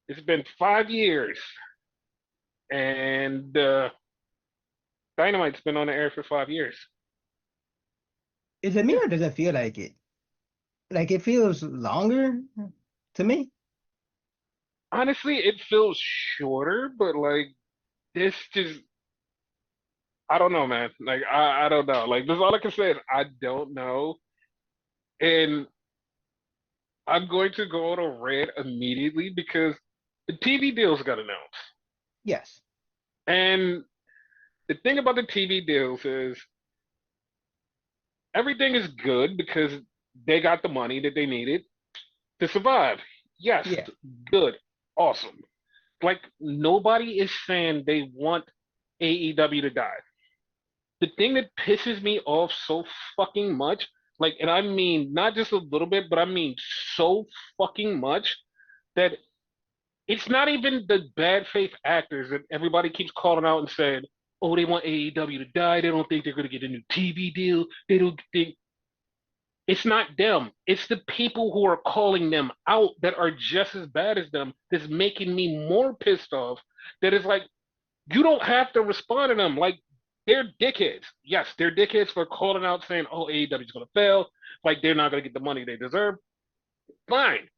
It's been 5 years, and Dynamite's been on the air for 5 years. Is it me Yeah, or does it feel like it? Like it feels longer to me? honestly, it feels shorter, but like this just I don't know, man. Like I don't know. Like that's all I can say is I don't know. And I'm going to go on a rant immediately because the TV deals got announced. Yes. And the thing about the TV deals is everything is good because they got the money that they needed to survive. Yes, Yeah. good, awesome. Like nobody is saying they want AEW to die. The thing that pisses me off so fucking much, like, and I mean not just a little bit, but I mean so fucking much that it's not even the bad faith actors that everybody keeps calling out and saying, oh, they want AEW to die. They don't think they're going to get a new TV deal. They don't think it's not them. It's the people who are calling them out that are just as bad as them that's making me more pissed off. That is like, you don't have to respond to them. Like, they're dickheads. Yes, they're dickheads for calling out saying, oh, AEW is going to fail. Like, they're not going to get the money they deserve. Fine.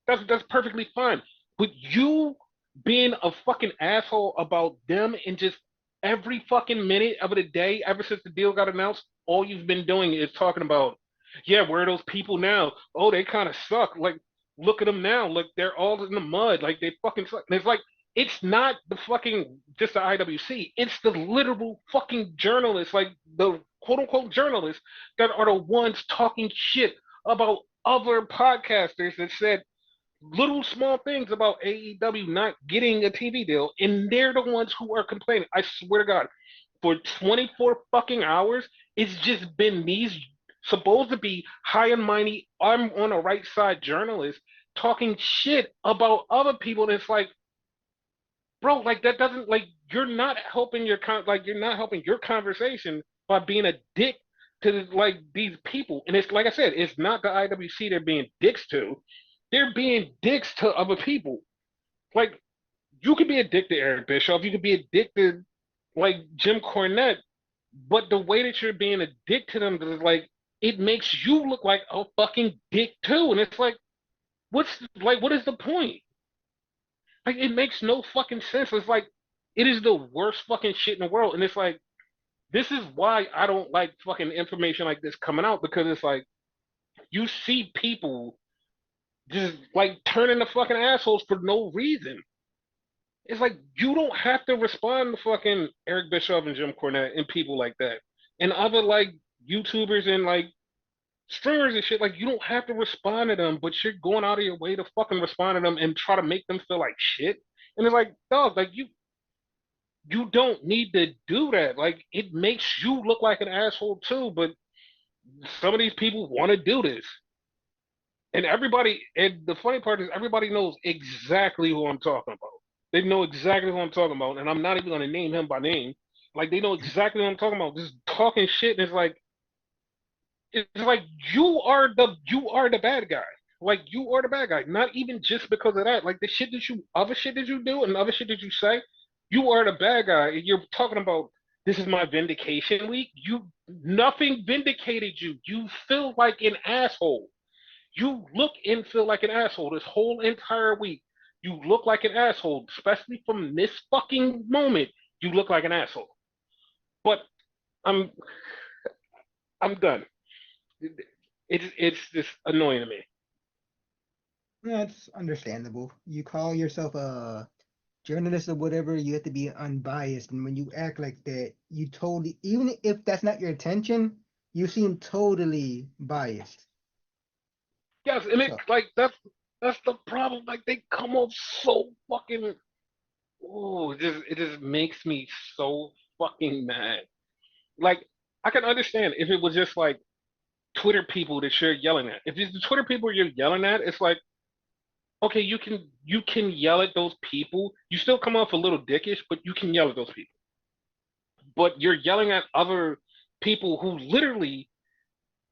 That's perfectly fine. But you being a fucking asshole about them and just every fucking minute of the day, ever since the deal got announced, all you've been doing is talking about, yeah, where are those people now? Oh, they kind of suck. Like, look at them now. Look, they're all in the mud. Like, they fucking suck. And it's like, it's not the fucking just the IWC. It's the literal fucking journalists, like the quote unquote journalists that are the ones talking shit about other podcasters that said little small things about AEW not getting a TV deal, and they're the ones who are complaining. I swear to God, for 24 fucking hours, it's just been these supposed to be high and mighty, I'm on the right side journalists talking shit about other people. And it's like, bro, like that doesn't like you're not helping your like you're not helping your conversation by being a dick to like these people. And it's like I said, it's not the IWC they're being dicks to. They're being dicks to other people. Like you could be a dick to Eric Bischoff, you could be a dick to like Jim Cornette, but the way that you're being a dick to them is like it makes you look like a fucking dick too. And it's like, what is the point? Like it makes no fucking sense. It's like it is the worst fucking shit in the world. And it's like this is why I don't like fucking information like this coming out because it's like you see people just like turning the fucking assholes for no reason. It's like you don't have to respond to fucking Eric Bischoff and Jim Cornette and people like that. And other like YouTubers and like streamers and shit, like you don't have to respond to them, but you're going out of your way to fucking respond to them and try to make them feel like shit. And it's like, dog, like you don't need to do that. Like it makes you look like an asshole too, but some of these people want to do this. And the funny part is everybody knows exactly who I'm talking about. They know exactly who I'm talking about, and I'm not even gonna name him by name. Like they know exactly what I'm talking about. Just talking shit, and it's like you are the bad guy. Like you are the bad guy. Not even just because of that. Like the shit that you other shit that you do and other shit that you say, you are the bad guy. And you're talking about this is my vindication week. You nothing vindicated you. You feel like an asshole. You look and feel like an asshole this whole entire week. You look like an asshole, especially from this fucking moment. You look like an asshole. But I'm I'm done. It's just annoying to me. That's understandable. You call yourself a journalist or whatever, you have to be unbiased. And when you act like that, you totally, even if that's not your intention, you seem totally biased. Yes, and it So, like that's the problem. Like they come off so fucking. Oh, it just makes me so fucking mad. Like I can understand if it was just like Twitter people that you're yelling at. If it's the Twitter people you're yelling at, it's like okay, you can yell at those people. You still come off a little dickish, but you can yell at those people. But you're yelling at other people who literally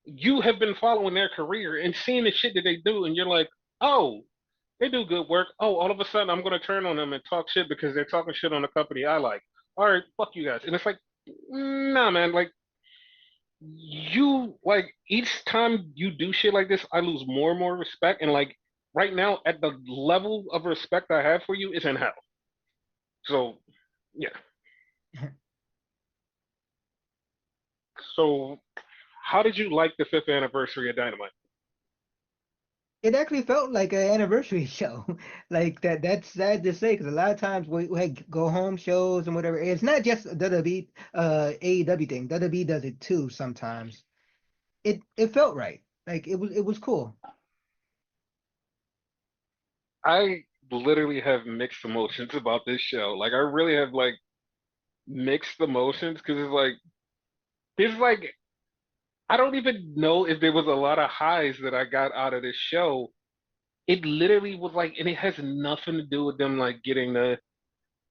you have been following their career and seeing the shit that they do, and you're like, oh. They do good work. Oh, all of a sudden I'm gonna turn on them and talk shit because they're talking shit on the company I like. All right, fuck you guys. And it's like, nah, man. Like you, like each time you do shit like this, I lose more and more respect. And like right now, at the level of respect I have for you is in hell. So yeah. So how did you like the fifth anniversary of Dynamite? It actually felt like an anniversary show. Like that's sad to say because a lot of times we had go home shows and whatever. It's not just a WWE AEW thing. WWE does it too sometimes. It felt right. Like it was cool. I literally have mixed emotions about this show. Like I really have like mixed emotions because it's like there's like I don't even know if there was a lot of highs that I got out of this show. It literally was like, and it has nothing to do with them like getting the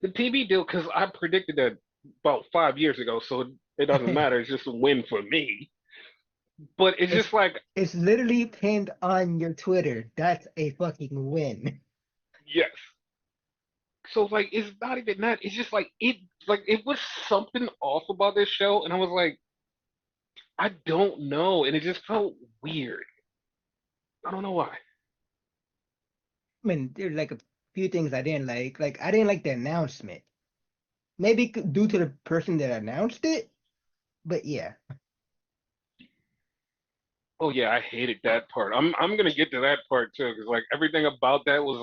TV deal because I predicted that about 5 years ago, so it doesn't matter. It's just a win for me. But it's It's just like, it's literally pinned on your Twitter. That's a fucking win. yes. So like, it's not even that. It's just like it was something off about this show, and I was like, I don't know, and it just felt weird. I don't know why. I mean, there's like a few things I didn't like. Like I didn't like the announcement. Maybe due to the person that announced it, but yeah. Oh yeah, I hated that part. I'm gonna get to that part too, because like everything about that was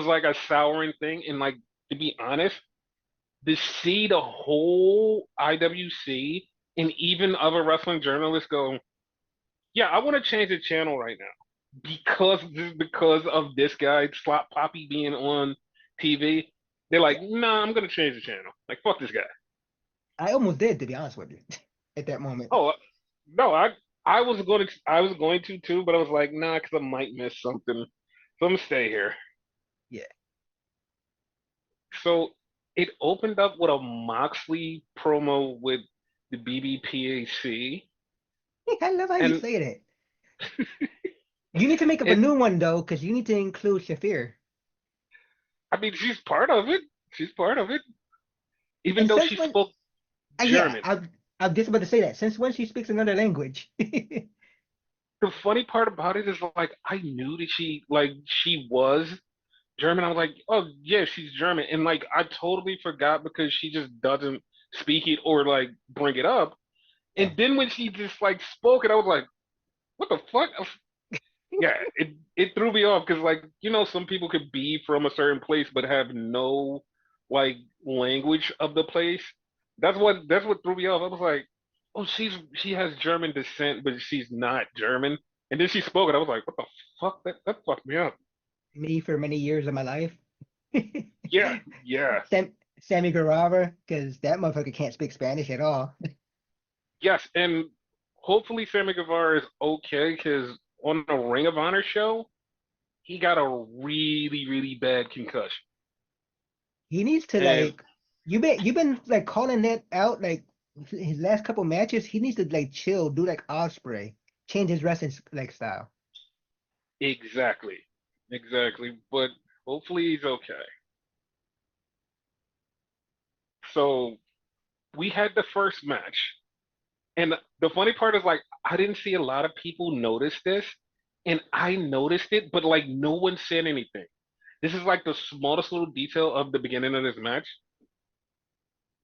like a souring thing. And like to be honest, to see the whole IWC and even other wrestling journalists go, yeah, I want to change the channel right now because of this guy Slot Poppy being on TV. They're like, Yeah. nah, I'm gonna change the channel. Like fuck this guy. I almost did, to be honest with you, at that moment. Oh no, I was going to too, but I was like, nah, because I might miss something. So I'm gonna stay here. Yeah. So it opened up with a Moxley promo with the BBPAC, I love how you and say that. You need to make up a it. new one though, because you need to include Shafir. I mean, she's part of it. She's part of it, even And though since she when? spoke Yeah, German. I'm just about to say that. Since when she speaks another language? The funny part about it is like I knew that she was German. I was like, oh yeah, she's German, and like I totally forgot because she just doesn't speak it or like bring it up. Yeah. And then when she just like spoke it, I was like, what the fuck? Yeah, it threw me off because like some people could be from a certain place but have no like language of the place. That's what threw me off. I was like, oh, she has German descent, but she's not German. And then she spoke it. I was like, what the fuck? That fucked me up. Me for many years of my life. Yeah, yeah, Sammy Guevara, because that motherfucker can't speak Spanish at all. yes, and hopefully Sammy Guevara is okay because on the Ring of Honor show, he got a really really bad concussion. He needs to And like you've been like calling that out like his last couple matches. He needs to like chill, do like Osprey, change his wrestling like style. exactly. Exactly. But hopefully he's okay. So we had the first match. And the funny part is like I didn't see a lot of people notice this. And I noticed it, but like no one said anything. This is like the smallest little detail of the beginning of this match.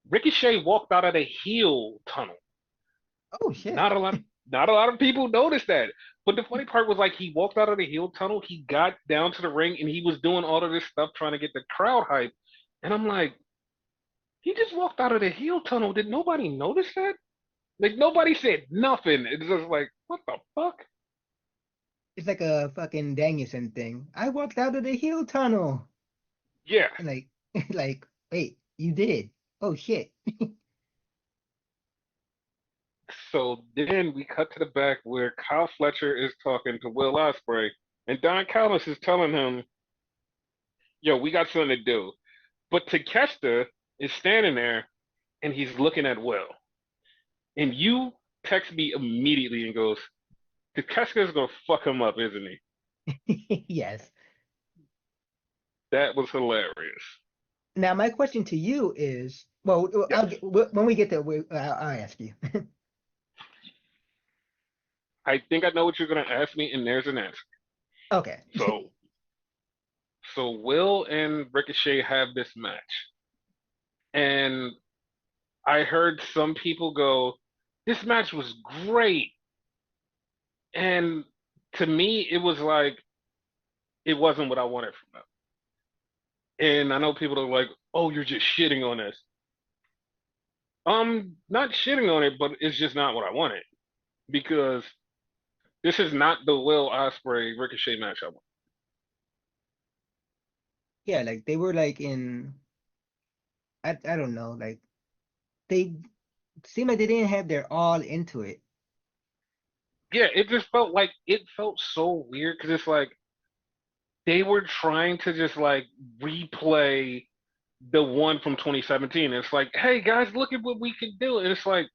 Ricochet walked out of the heel tunnel. Oh shit. Not a lot not a lot of people noticed that. But the funny part was like he walked out of the heel tunnel, he got down to the ring and he was doing all of this stuff trying to get the crowd hype. And I'm like, he just walked out of the heel tunnel. Did nobody notice that? Like nobody said nothing. It's just like, what the fuck? It's like a fucking Danielson thing. I walked out of the heel tunnel. Yeah. And like like, wait, you did. Oh shit. So then we cut to the back where Kyle Fletcher is talking to Will Ospreay, and Don Callis is telling him, "Yo, we got something to do." But Takeshita is standing there, and he's looking at Will. And you text me immediately and goes, "Takeshita's gonna fuck him up, isn't he?" Yes. That was hilarious. Now, my question to you is, well, Yes. when we get there, I'll ask you. I think I know what you're gonna ask me, and there's an answer. Okay. So, so Will and Ricochet have this match, and I heard some people go, "This match was great," and to me, it was like it wasn't what I wanted from them. And I know people are like, "Oh, you're just shitting on this." Not shitting on it, but it's just not what I wanted because this is not the Will Ospreay Ricochet match I want. Yeah, like they were like in, I don't know, like they seemed like they didn't have their all into it. Yeah, it just felt like it felt so weird because it's like they were trying to just like replay the one from 2017. It's like, hey guys, look at what we can do. And it's like,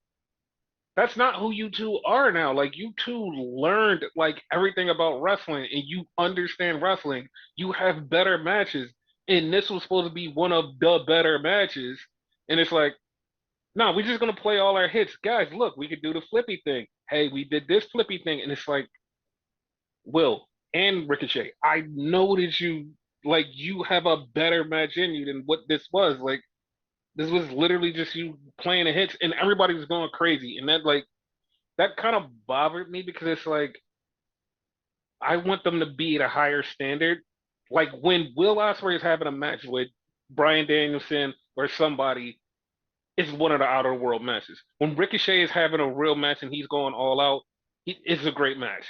that's not who you two are now. Like you two learned like everything about wrestling and you understand wrestling. You have better matches. And this was supposed to be one of the better matches. And it's like, no, we're just gonna play all our hits. Guys, look, we could do the flippy thing. Hey, we did this flippy thing. And it's like, Will and Ricochet, I know that you have a better match in you than what this was. Like this was literally just you playing the hits and everybody was going crazy. And that kind of bothered me because it's like I want them to be at a higher standard. Like when Will Ospreay is having a match with Bryan Danielson or somebody, it's one of the outer world matches. When Ricochet is having a real match and he's going all out, it's a great match.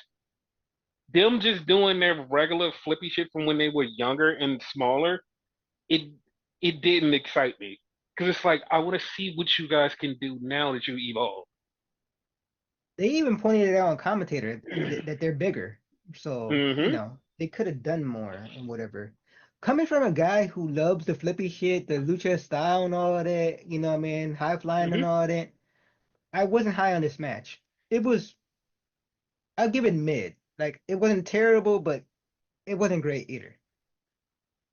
Them just doing their regular flippy shit from when they were younger and smaller, it it didn't excite me because it's like I want to see what you guys can do now that you evolve. They even pointed it out on commentator that they're bigger. So, Hmm. they could have done more and whatever. Coming from a guy who loves the flippy shit, the lucha style and all of that, what I mean, high flying and Hmm. all that, I wasn't high on this match. It was, I'll give it mid. Like, it wasn't terrible, but it wasn't great either.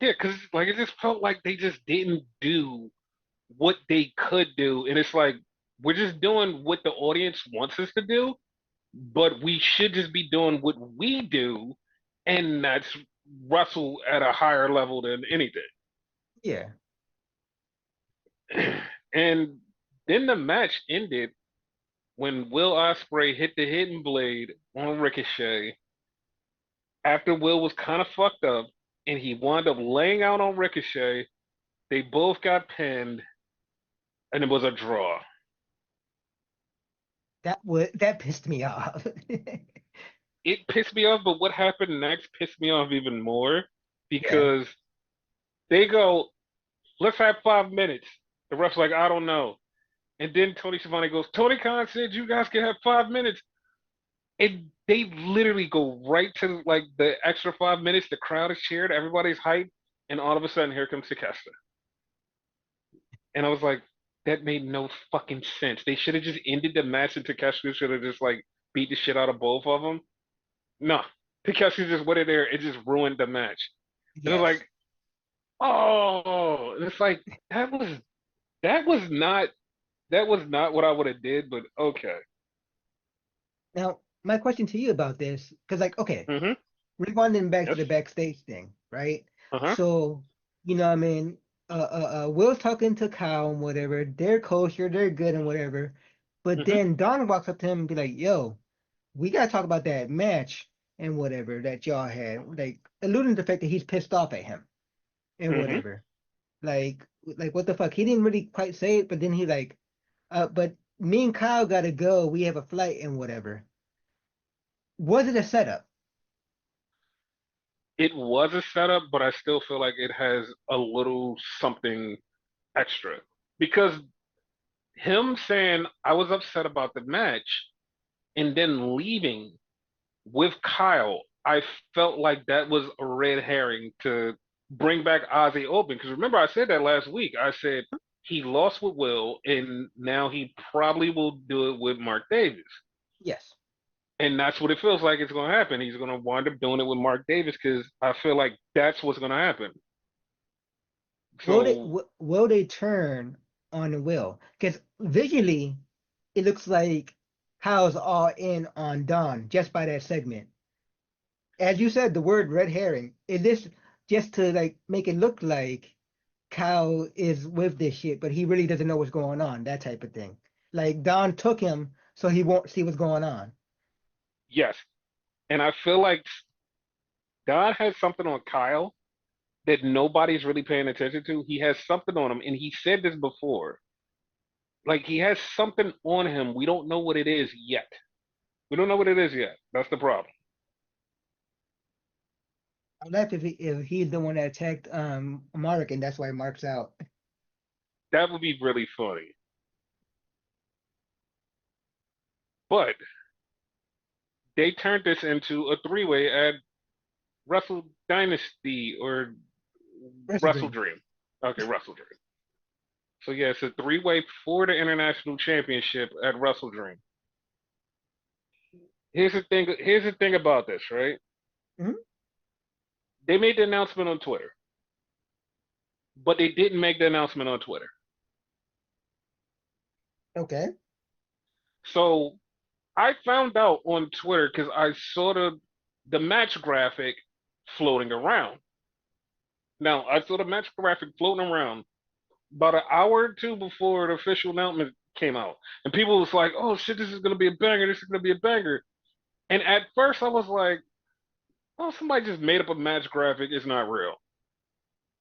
Yeah, because like it just felt like they just didn't do what they could do, and it's like we're just doing what the audience wants us to do, but we should just be doing what we do, and that's wrestle at a higher level than anything. Yeah. And then the match ended when Will Ospreay hit the hidden blade on Ricochet after Will was kind of fucked up, and he wound up laying out on Ricochet. They both got pinned, and it was a draw. That pissed me off. It pissed me off, but what happened next pissed me off even more Yeah. because they go, let's have 5 minutes. The ref's like, I don't know. And then Tony Schiavone goes, Tony Khan said you guys can have 5 minutes. And they literally go right to like the extra 5 minutes. The crowd is cheered, everybody's hyped, and all of a sudden here comes Takeshita. And I was like, that made no fucking sense. They should have just ended the match and Takeshita should have just like beat the shit out of both of them. No, Takeshita just went in there and just ruined the match. And it's Yes. like, oh, and it's like that was that was not that was not what I would have did, but okay. Now, my question to you about this, because like, okay, Mm-hmm. rewinding back to Yes. the backstage thing, right? Uh-huh. So, what I mean, Will's talking to Kyle and whatever. They're kosher, they're good and whatever. But Mm-hmm. then Don walks up to him and be like, "Yo, we gotta talk about that match and whatever that y'all had." Like alluding to the fact that he's pissed off at him and Mm-hmm. whatever. Like what the fuck? He didn't really quite say it, but then he like, but me and Kyle gotta go. We have a flight and whatever. Was it a setup? It was a setup, but I still feel like it has a little something extra. Because him saying I was upset about the match and then leaving with Kyle, I felt like that was a red herring to bring back Ozzy Open. Because remember, I said that last week. I said he lost with Will, and now he probably will do it with Mark Davis. Yes. And that's what it feels like it's going to happen. He's going to wind up doing it with Mark Davis because I feel like that's what's going to happen. So will they turn on the Will? Because visually, it looks like Kyle's all in on Don just by that segment. As you said, the word red herring, is this just to like make it look like Kyle is with this shit, but he really doesn't know what's going on, that type of thing. Like Don took him so he won't see what's going on. yes, and I feel like Don has something on Kyle that nobody's really paying attention to. He has something on him, and he said this before. Like he has something on him. We don't know what it is yet. We don't know what it is yet. That's the problem. I left if he's the one that attacked Mark and that's why Mark's out. That would be really funny. But they turned this into a three-way at Wrestle Dynasty or Wrestle Wrestle Dream. Dream. Okay, Wrestle Dream. So yeah, it's a three-way for the international championship at Wrestle Dream. Here's the thing. Here's the thing about this, right? Mhm. They made the announcement on Twitter, but they didn't make the announcement on Twitter. Okay. So I found out on Twitter because I saw the match graphic floating around. Now I saw the match graphic floating around about an hour or two before the official announcement came out, and people was like, "Oh shit, this is gonna be a banger! This is gonna be a banger!" And at first I was like, "Oh, somebody just made up a match graphic. It's not real."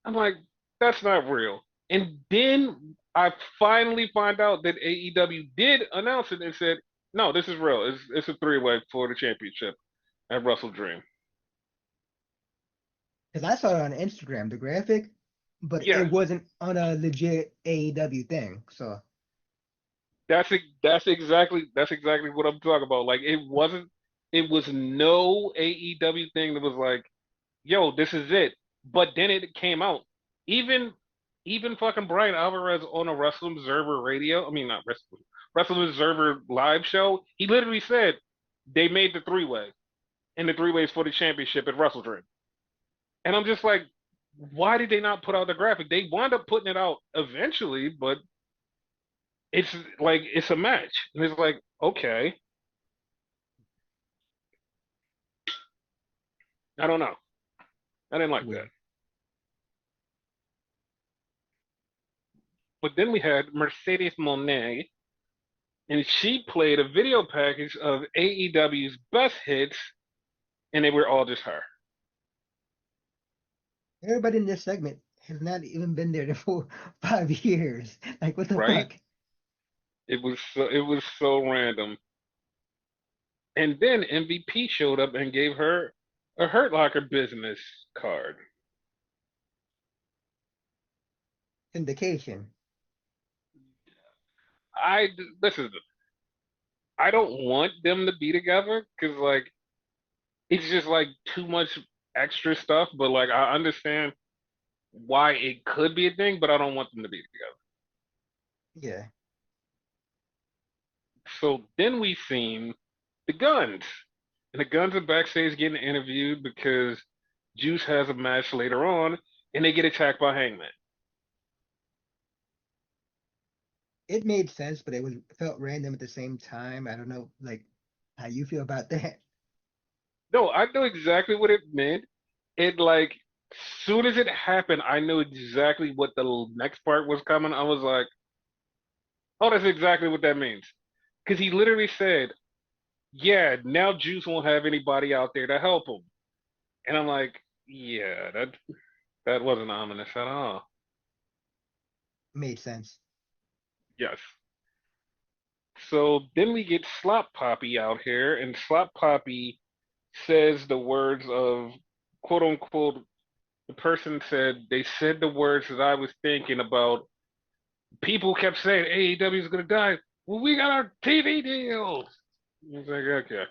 I'm like, "That's not real." And then I finally find out that AEW did announce it and said, "No, this is real. It's a three-way for the championship at Wrestle Dream." Because I saw it on Instagram, the graphic, but it Yeah, wasn't on a legit AEW thing. So that's exactly what I'm talking about. Like it was no AEW thing that was like, yo, this is it. But then it came out. Even even fucking Brian Alvarez on a Wrestling Observer radio, I mean not Wrestling Observer live show, he literally said they made the three-way and the three ways for the championship at Wrestle Dream. And I'm just like, why did they not put out the graphic? They wound up putting it out eventually, but it's like it's a match. And it's like, okay, I don't know. I didn't like that. weird. But then we had Mercedes Monet, and she played a video package of AEW's best hits, and they were all just her, Everybody in this segment has not even been there for 5 years. Like what the right? fuck? It was so random. And then MVP showed up and gave her a Hurt Locker business card. Syndication. I listen. I don't want them to be together because like it's just like too much extra stuff. But like I understand why it could be a thing, but I don't want them to be together. Yeah. So then we seen the Guns, and the Guns are backstage getting interviewed because Juice has a match later on, and they get attacked by Hangman. It made sense, but it was felt random at the same time. I don't know like how you feel about that. No, I know exactly what it meant. It like soon as it happened, I knew exactly what the next part was coming. I was like, "Oh, that's exactly what that means," because he literally said, "Yeah, now Juice won't have anybody out there to help him," and I'm like, "Yeah, that wasn't ominous at all." Made sense. Yes. So then we get Slop Poppy out here, and Slop Poppy says the words of quote unquote, the person said, they said the words that I was thinking about. People kept saying AEW is going to die. Well, we got our TV deals. I was like, okay.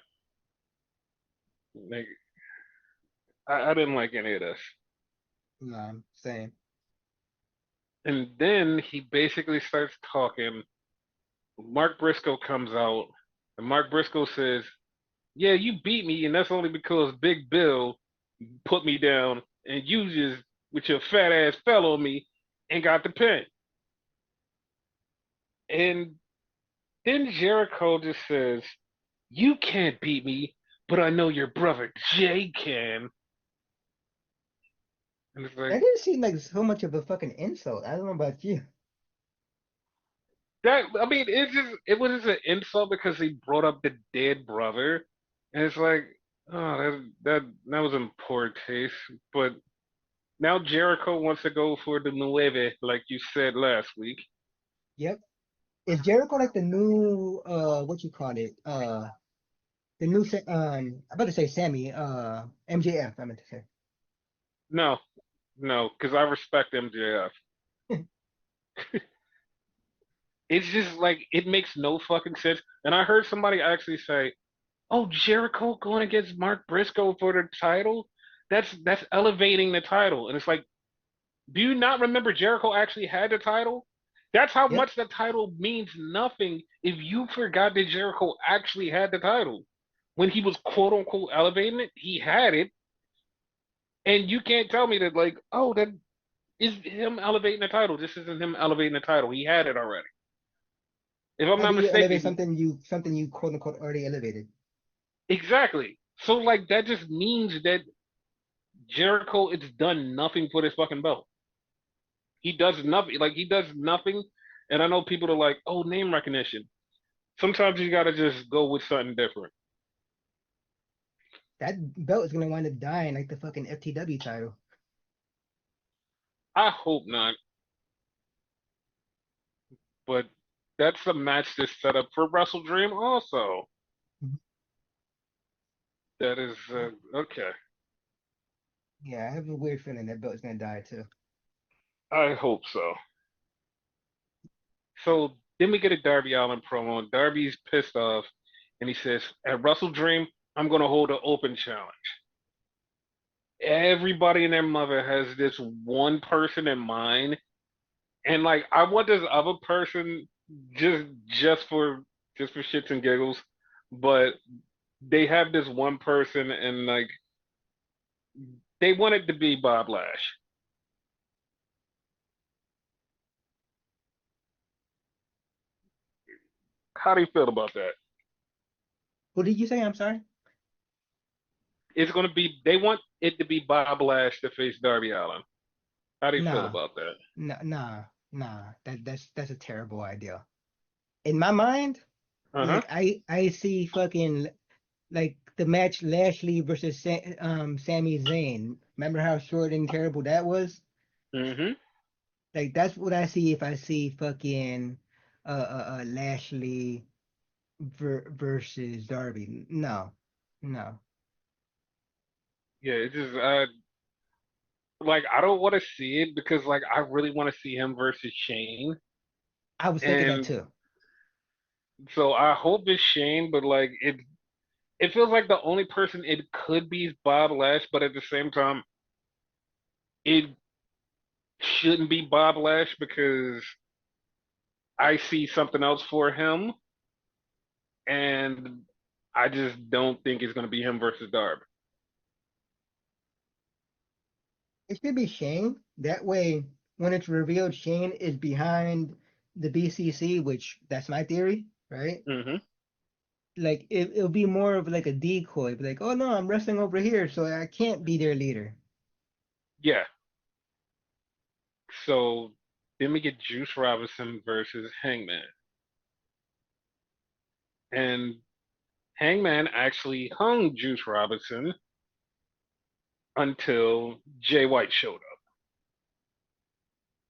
Like, I didn't like any of this. No, same. And then he basically starts talking. Mark Briscoe comes out, and Mark Briscoe says, yeah, you beat me, and that's only because Big Bill put me down, and you just, with your fat ass, fell on me. and got the pin. And then Jericho just says, "You can't beat me, but I know your brother Jay can." And it's That like didn't seem like so much of a fucking insult. I don't know about you. that. I mean, it was just an insult because he brought up the dead brother, and it's like, oh, that was in poor taste. But now Jericho wants to go for the nueve, like you said last week. Yep. Is Jericho like the new what you call it? The new I'm about to say Sammy, MJF, I meant to say. No, no, because I respect MJF. It's just like it makes no fucking sense. And I heard somebody actually say, "Oh, Jericho going against Mark Briscoe for the title? That's elevating the title." And it's like, do you not remember Jericho actually had the title? That's how Yep. much the title means nothing if you forgot that Jericho actually had the title. When he was quote unquote elevating it, he had it. And you can't tell me that like, oh, that is him elevating the title. This isn't him elevating the title. He had it already. If I'm How do not you elevate mistaken, something you quote unquote already elevated? exactly. So like that just means that Jericho it's done nothing for this fucking belt. He does nothing. Like he does nothing. And I know people are like, "Oh, name recognition." Sometimes you gotta just go with something different. That belt is gonna wind up dying like the fucking FTW title. I hope not, but that's a match that's set up for Wrestle Dream also. Mhm. That is okay. Yeah, I have a weird feeling that belt is gonna die too. I hope so. So then we get a Darby Allin promo, and Darby's pissed off, and he says, "At Wrestle Dream, I'm gonna hold an open challenge." Everybody and their mother has this one person in mind, and like I want this other person just for just for shits and giggles, but they have this one person, and like they want it to be Bob Lash. How do you feel about that? Who did you say? I'm sorry. It's gonna be they want it to be Bob Lash to face Darby Allin. How do you feel Nah, about that? nah. That's a terrible idea. In my mind, Uh-huh. like I see fucking like the match Lashley versus Sami Zayn. Remember how short and terrible that was? Mm-hmm. Like that's what I see if I see fucking Lashley versus Darby. No, no. Yeah, it's just like I don't want to see it because like I really want to see him versus Shane. I was thinking that And too. so I hope it's Shane, but like it feels like the only person it could be is Bob Lash, but at the same time, it shouldn't be Bob Lash because I see something else for him, and I just don't think it's gonna be him versus Darb. It should be Shane. That way, when it's revealed Shane is behind the BCC, which that's my theory, right? Hmm. Like it'll be more of like a decoy, be like, oh no, I'm wrestling over here, so I can't be their leader. Yeah. So then we get Juice Robinson versus Hangman, and Hangman actually hung Juice Robinson until Jay White showed up.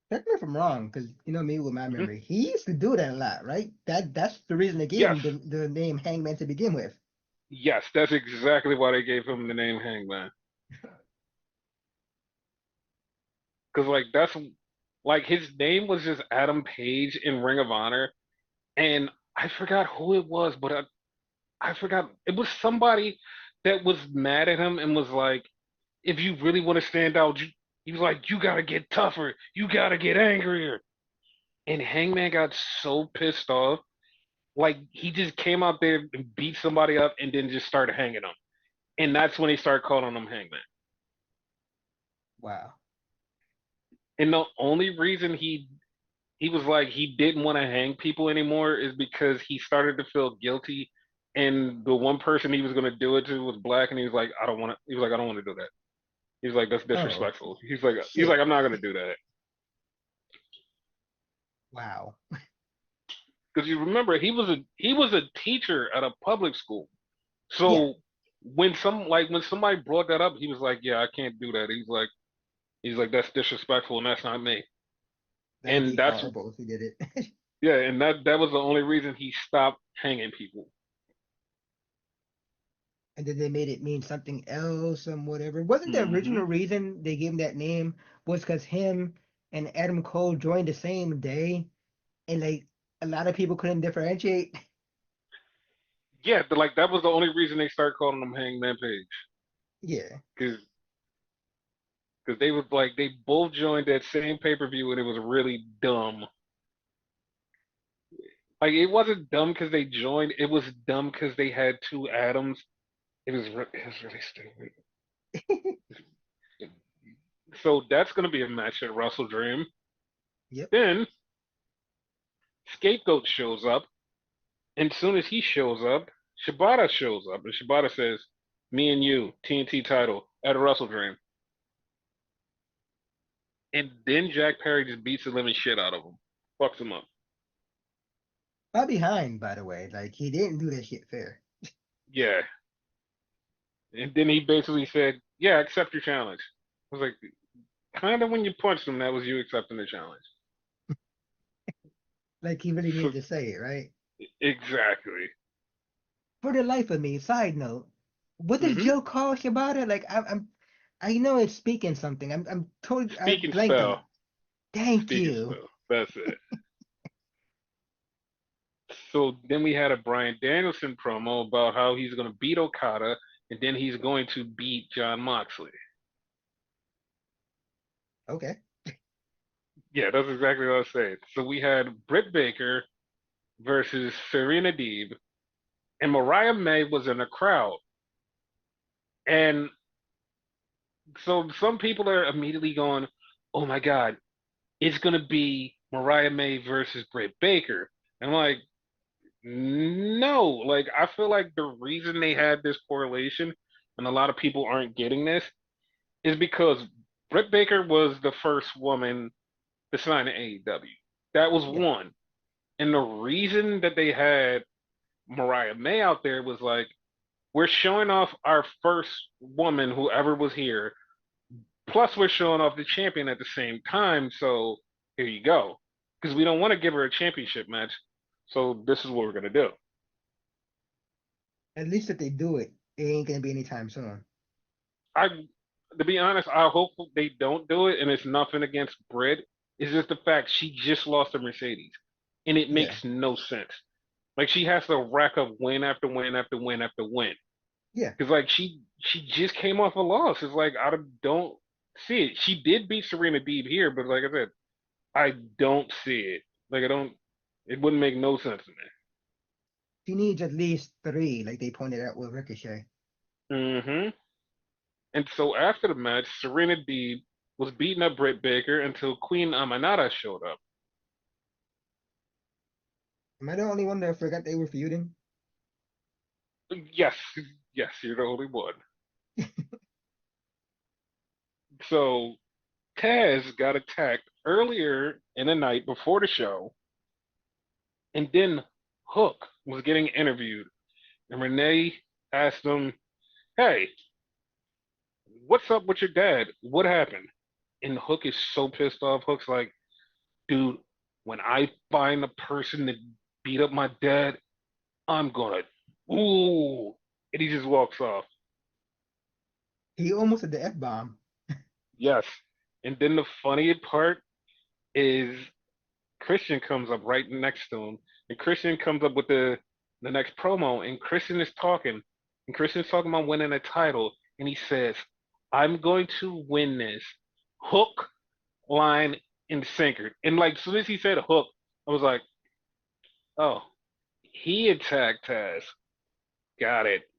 Correct me if I'm wrong, because you know me with my Hmm. memory. He used to do that a lot, right? That's the reason they gave Yes, him the name Hangman to begin with. yes, that's exactly why they gave him the name Hangman. Because like that's like his name was just Adam Page in Ring of Honor, and I forgot who it was, but I forgot it was somebody that was mad at him and was like, if you really want to stand out, he was like, you gotta get tougher, you gotta get angrier. And Hangman got so pissed off, like he just came out there and beat somebody up and then just started hanging them. And that's when they started calling him Hangman. Wow. And the only reason he was like he didn't want to hang people anymore is because he started to feel guilty, and the one person he was going to do it to was black, and he was like, I don't want to. He was like, I don't want to do that. He's like, that's Oh, disrespectful. He's like, shit. I'm not going to do that Wow. because you remember he was a teacher at a public school. Yeah, So when somebody brought that up, he was like, yeah, I can't do that. He's like that's disrespectful, and that's not me. that'd And be that's horrible if he did it. yeah, and that was the only reason he stopped hanging people. And then they made it mean something else and whatever. Wasn't the Hmm original reason they gave him that name was because him and Adam Cole joined the same day, and like a lot of people couldn't differentiate. Yeah, like that was the only reason they started calling him Hangman Page Yeah, because they was like they both joined that same pay per view and it was really dumb. Like it wasn't dumb because they joined; it was dumb because they had two Adams. It was really stupid. So that's gonna be a match at Wrestle Dream. yep. Then Scapegoat shows up, and as soon as he shows up, Shibata shows up, and Shibata says, "Me and you, TNT title at a Wrestle Dream." And then Jack Perry just beats the living shit out of him, fucks him up. Far behind, by the way. Like he didn't do that shit fair. Yeah, and then he basically said, "Yeah, accept your challenge." I was like, kind of when you punched him, that was you accepting the challenge. Like he really So needed to say it, right? exactly. For the life of me, side note, what does Hmm Joe call Shibata? Like I know it's speaking something. I'm totally I Speaking blanked on it. spell, Thank speaking you. spell. That's it. So then we had a Bryan Danielson promo about how he's going to beat Okada and then he's going to beat John Moxley. Okay. Yeah, that's exactly what I was saying. So we had Britt Baker versus Serena Deeb, and Mariah May was in the crowd. And so some people are immediately going, "Oh my God, it's gonna be Mariah May versus Britt Baker." And I'm like, no, like I feel like the reason they had this correlation, and a lot of people aren't getting this, is because Britt Baker was the first woman to sign to AEW. That was Yeah. one. And the reason that they had Mariah May out there was like, we're showing off our first woman who ever was here. Plus, we're showing off the champion at the same time. So here you go. Because we don't want to give her a championship match. So this is what we're going to do. At least if they do it, it ain't gonna be anytime soon. I, to be honest, I hope they don't do it. And it's nothing against Britt. It's just the fact she just lost to Mercedes. And it Yeah. makes no sense. Like she has to rack up win after win after win after win. Yeah. Because like she just came off a loss. It's like I don't see it. She did beat Serena Deeb here, but like I said, I don't see it. Like I don't. It wouldn't make no sense to She needs at least three, like they pointed out with Ricochet. me. And so after the match, Serena Deeb was beating up Britt Baker until Queen Amanada showed up. Am I the only one that forgot they were feuding? Yes, yes, you're the only one. So Taz got attacked earlier in the night before the show, and then Hook was getting interviewed, and Renee asked him, "Hey, what's up with your dad? What happened?" And Hook is so pissed off. Hook's like, "Dude, when I find a person that beat up my dad, I'm gonna, ooh," and he just walks off. He almost had the F bomb. Yes. And then the funniest part is Christian comes up right next to him, and Christian comes up with the next promo, and Christian is talking, and Christian's talking about winning a title, and he says, "I'm going to win this hook, line, and sinker." And like as soon as he said hook, I was like, "Oh, he attacked Taz. Got it."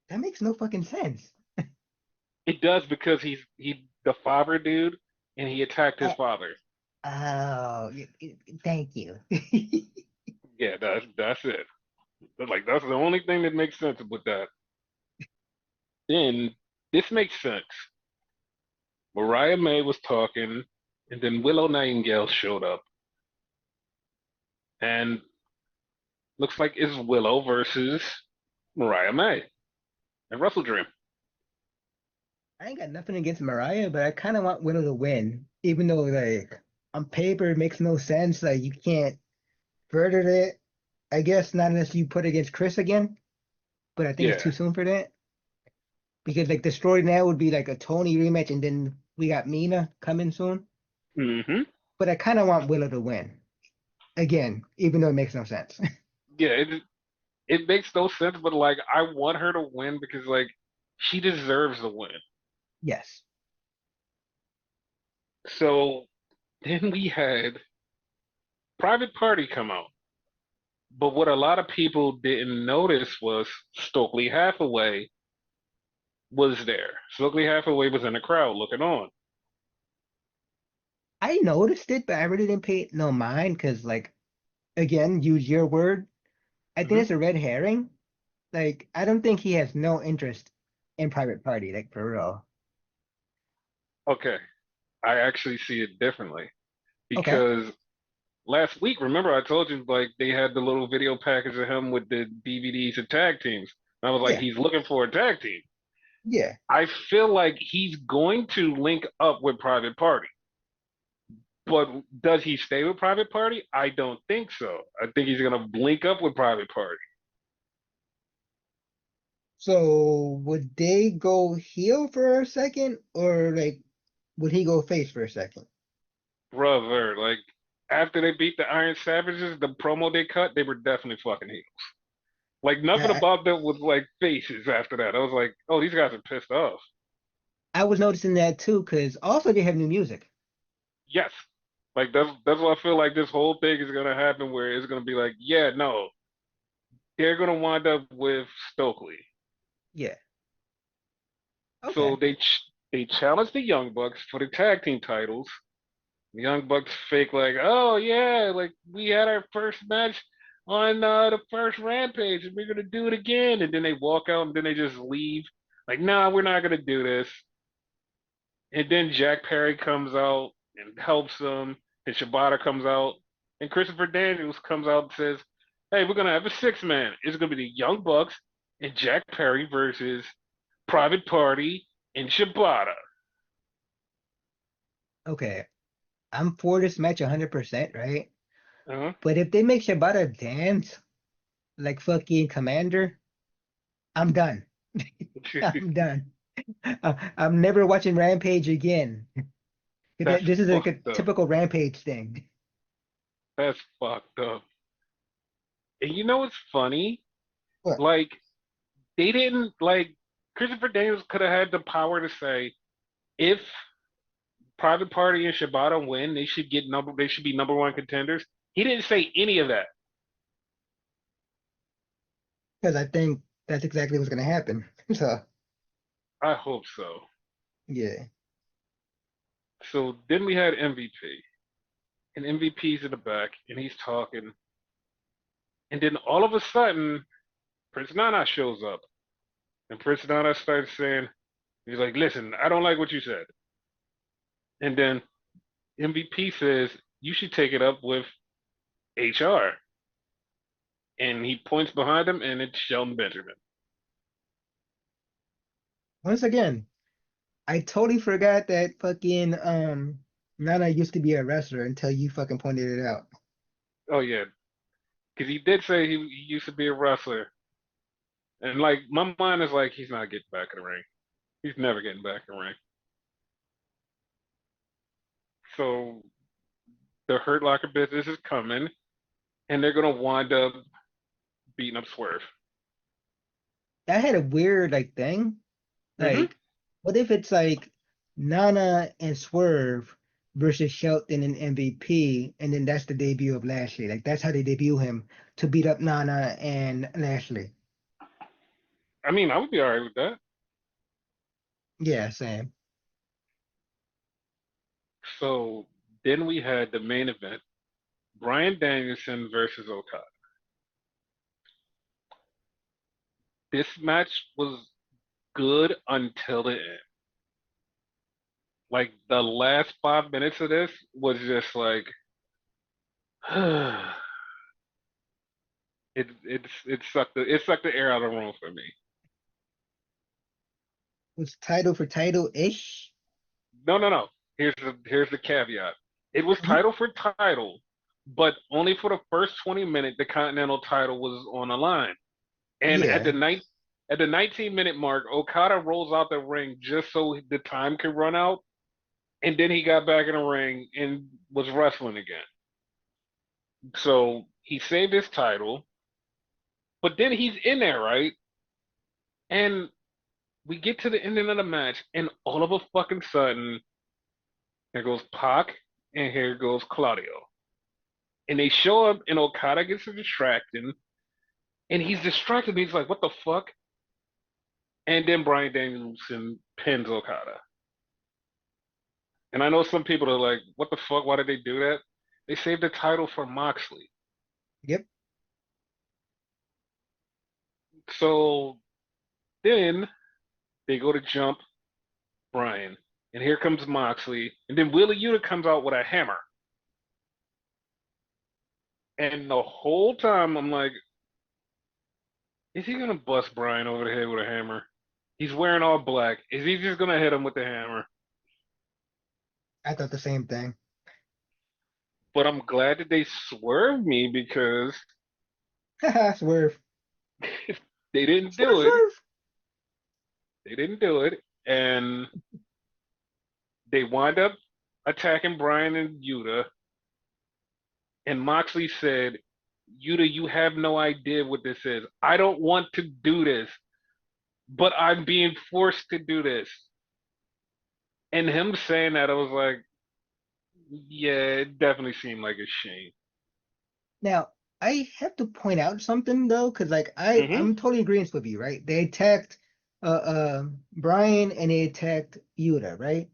That makes no fucking sense. It does because he the father dude. and he attacked his Uh, father. oh, thank you. Yeah, that's it. Like that's the only thing that makes sense with that. Then this makes sense. Mariah May was talking, and then Willow Nightingale showed up, and looks like it's Willow versus Mariah May and Russell Dream. I ain't got nothing against Mariah, but I kind of want Willow to win, even though like on paper it makes no sense. Like you can't further it. I guess not unless you put against Chris again, but I think it's Yeah. too soon for that because like the story now would be like a Tony rematch, and then we got Mina coming soon. Hmm. But I kind of want Willow to win again, even though it makes no sense. Yeah, it makes no sense, but like I want her to win because like she deserves the win. Yes. So then we had Private Party come out. But what a lot of people didn't notice was Stokely Hathaway was there. Stokely Hathaway was in the crowd looking on. I noticed it, but I really didn't pay no mind because, like, again, use your word. I think Hmm. it's a red herring. Like, I don't think he has no interest in Private Party, like, for real. Okay, I actually see it differently Okay. because last week, remember I told you like they had the little video package of him with the DVDs of tag teams. And I was like, Yeah. he's looking for a tag team. Yeah. I feel like he's going to link up with Private Party. But does he stay with Private Party? I don't think so. I think he's gonna link up with Private Party. So, would they go heel for a second, or, like, would he go face for a second? Brother, like after they beat the Iron Savages, the promo they cut, they were definitely fucking heels. Like nothing I, about them was like faces after that. I was like, oh, these guys are pissed off. I was noticing that too, because also they have new music. Yes. Like that's what I feel like this whole thing is gonna happen where it's gonna be like, yeah, no, they're gonna wind up with Stokely. Yeah. So Okay. they challenged the Young Bucks for the tag team titles. The Young Bucks fake like, oh yeah, like we had our first match on the first Rampage, and we're gonna do it again. And then they walk out, and then they just leave. Like, nah, we're not gonna do this. And then Jack Perry comes out and helps them, and Shibata comes out, and Christopher Daniels comes out and says, "Hey, we're gonna have a six-man. It's gonna be the Young Bucks and Jack Perry versus Private Party and Shibata." Okay. I'm for this match 100%, right? Uh-huh. But if they make Shibata dance like fucking Commander, I'm done. I'm done. I'm never watching Rampage again. That's This is like a fucked up. typical Rampage thing. That's fucked up. And you know what's funny? What? Like they didn't like Christopher Daniels could have had the power to say if Private Party and Shibata win, they should be number one contenders. He didn't say any of that. Because I think that's exactly what's gonna happen. So I hope so. yeah. So then we had MVP, and MVP's in the back, and he's talking, and then all of a sudden, Prince Nana shows up, and Prince Nana starts saying, he's like, "Listen, I don't like what you said," and then MVP says, "You should take it up with HR," and he points behind him, and it's Shelton Benjamin. Once again, I totally forgot that fucking Nana used to be a wrestler until you fucking pointed it out. Oh yeah, because he did say he used to be a wrestler, and like my mind is like he's not getting back in the ring. He's never getting back in the ring. So the Hurt Locker business is coming, and they're gonna wind up beating up Swerve. That had a weird like thing. Hmm. Like, what if it's like Nana and Swerve versus Shelton and MVP, and then that's the debut of Lashley. Like that's how they debut him to beat up Nana and Lashley. I mean, I would be all right with that. Yeah, same. So then we had the main event, Bryan Danielson versus Okada. This match was good until the end. Like the last 5 minutes of this was just like it sucked the air out of the room for me. Was title for title ish. No, no, no. Here's the caveat. It was Mhm. title for title, but only for the first 20 minutes the Continental title was on the line. And at the Yeah, night at the 19-minute mark, Okada rolls out the ring just so the time could run out, and then he got back in the ring and was wrestling again. So he saved his title, but then he's in there, right? And we get to the ending of the match, and all of a fucking sudden, here goes Pac, and here goes Claudio. And they show up, and Okada gets distracted, and he's distracted. He's like, "What the fuck?" And then Bryan Danielson pins Okada. And I know some people are like, "What the fuck? Why did they do that?" They saved the title for Moxley. yep. So then they go to jump Bryan, and here comes Moxley, and then Wheeler Yuta comes out with a hammer. And the whole time I'm like, is he gonna bust Bryan over the head with a hammer? He's wearing all black. Is he just gonna hit him with the hammer? I thought the same thing. But I'm glad that they swerved me because Haha, swerve. they didn't Swerve, do it. swerve. They didn't do it. And they wind up attacking Bryan and Yuta. And Moxley said, Yuta, you have no idea what this is. I don't want to do this, but I'm being forced to do this. And him saying that, I was like, yeah, it definitely seemed like a shame. Now, I have to point out something though, because like Hmm. I'm totally agreeing with you, right? They attacked Bryan and they attacked Yuta, right?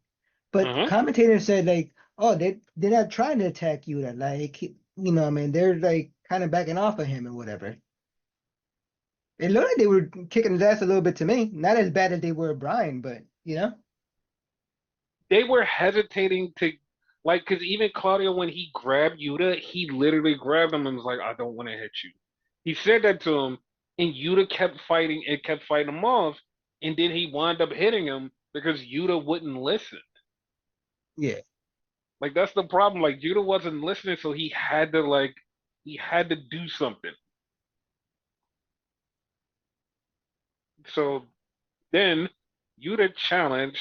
But Uh-huh. commentators said like, oh, they're not trying to attack Yuta, like I mean, they're like kind of backing off of him and whatever. It looked like they were kicking his ass a little bit to me, not as bad as they were Bryan, but They were hesitating to, like, because even Claudio, when he grabbed Yuta, he literally grabbed him and was like, I don't want to hit you. He said that to him, and Yuta kept fighting and kept fighting him off, and then he wound up hitting him because Yuta wouldn't listen. yeah. Like, that's the problem. Like, Yuta wasn't listening, so he had to do something. So then Yuta challenged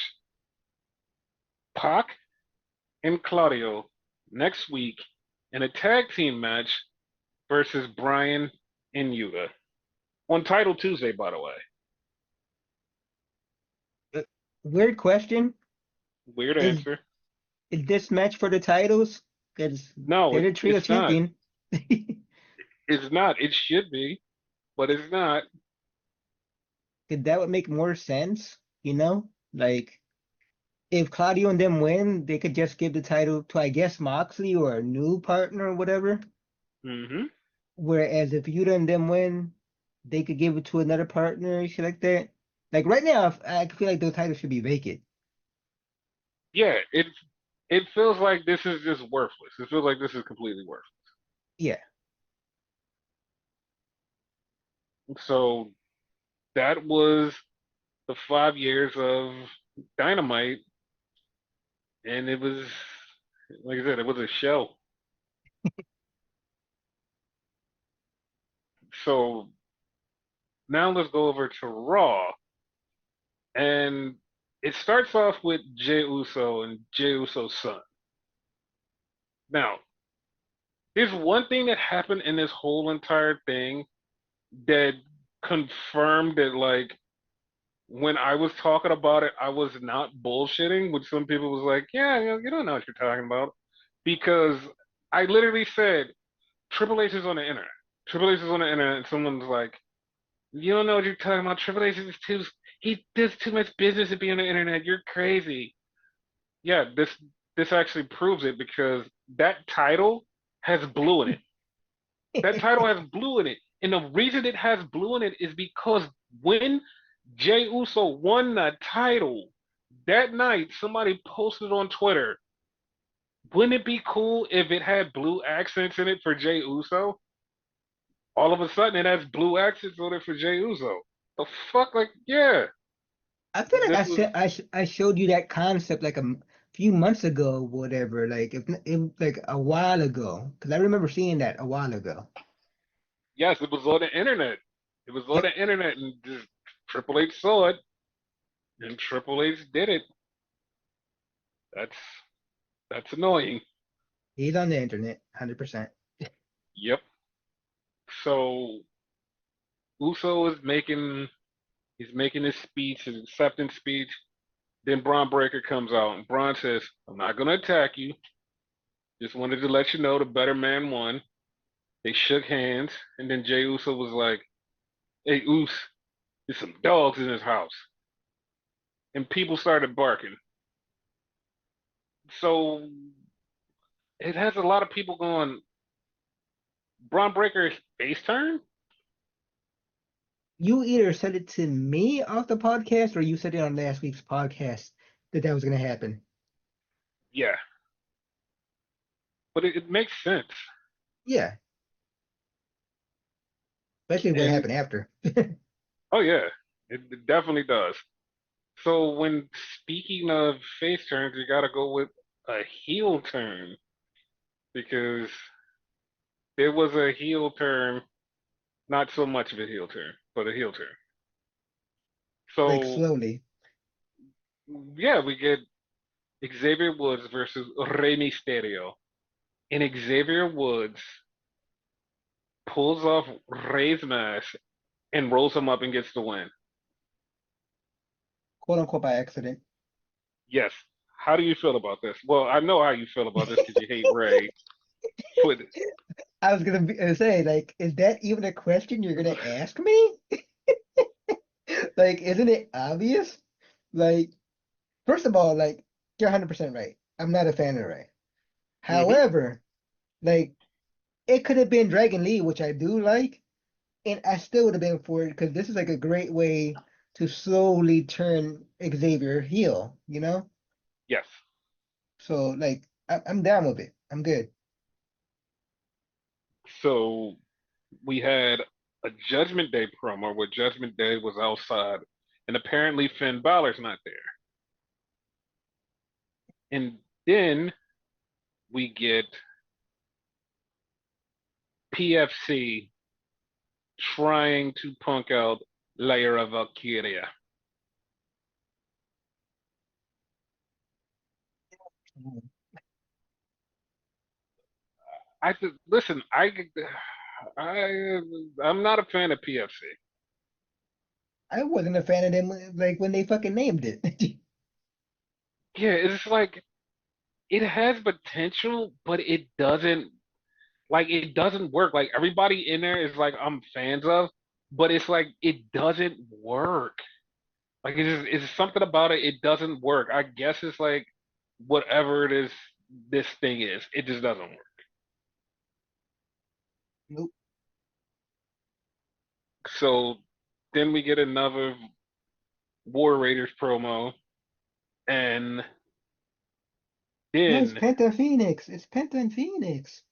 Pac and Claudio next week in a tag team match versus Bryan and Yuta on Title Tuesday, by the way. Uh, Weird question. Weird Is answer. is this match for the titles? Because No, they're the trio it's not. champion. It's not. It should be, but it's not. 'Cause that would make more sense, you know? Like if Claudio and them win, they could just give the title to I guess Moxley or a new partner or whatever. Hmm. Whereas if Yuta and them win, they could give it to another partner, shit like that. Like right now, I feel like those titles should be vacant. Yeah, it feels like this is just worthless. It feels like this is completely worthless. Yeah. So that was the 5 years of Dynamite, and it was, like I said, it was a show. So now let's go over to Raw, and it starts off with Jey Uso and Jey Uso's son. Now, there's one thing that happened in this whole entire thing that confirmed that, like, when I was talking about it, I was not bullshitting, which some people was like, yeah, you don't know what you're talking about. Because I literally said, Triple H is on the internet. Triple H is on the internet, and someone's like, you don't know what you're talking about. Triple H is he does too much business to be on the internet. You're crazy. Yeah, this this actually proves it because that title has blue in it. That title has blue in it. And the reason it has blue in it is because when Jey Uso won the title that night, somebody posted on Twitter, wouldn't it be cool if it had blue accents in it for Jey Uso? All of a sudden, it has blue accents on it for Jey Uso. The fuck? Like, yeah. I feel like This was, I showed you that concept like few months ago, or whatever. Like if like a while ago, because I remember seeing that a while ago. yes, it was on the internet. It was on Yep, the internet, and just Triple H saw it, and Triple H did it. That's that's annoying. he's on the internet, 100%. Yep. So Uso is making his speech, his acceptance speech. Then Braun Breaker comes out, and Braun says, "I'm not gonna attack you. Just wanted to let you know the better man won." They shook hands, and then Jey Uso was like, "Hey, Us, there's some dogs in his house," and people started barking. So it has a lot of people going, Braun Breaker face turn? You either said it to me off the podcast, or you said it on last week's podcast that that was gonna happen. Yeah, but it makes sense. Yeah, especially what And happened after. oh yeah, it definitely does. So when speaking of face turns, you gotta go with a heel turn because there was a heel turn, not so much of a heel turn, but a heel turn. Like So slowly. yeah, we get Xavier Woods versus Rey Mysterio. And Xavier Woods pulls off Rey's mask and rolls him up and gets the win. Quote unquote by accident. Yes. How do you feel about this? Well, I know how you feel about this because you hate Rey. But I was say, like, is that even a question you're gonna ask me? Like, isn't it obvious? Like, first of all, like, you're 100% right. I'm not a fan of Ray. hmm However, like, it could have been Dragon Lee, which I do like, and I still would have been for it because this is like a great way to slowly turn Xavier heel, you know? yes. So, like, I'm down with it. I'm good. So we had a Judgment Day promo where Judgment Day was outside, and apparently Finn Balor's not there. And then we get PFC trying to punk out Lyra Valkyria. Listen. I I'm not a fan of PFC. I wasn't a fan of them like when they fucking named it. Yeah, it's like it has potential, but it doesn't work. Like everybody in there is like I'm fans of, but it's like it doesn't work. Like it's something about it. It doesn't work. I guess it's like whatever it is this thing is, it just doesn't work. Nope. So then we get another War Raiders promo, and No, it's then Penta Phoenix. It's Penta and Phoenix.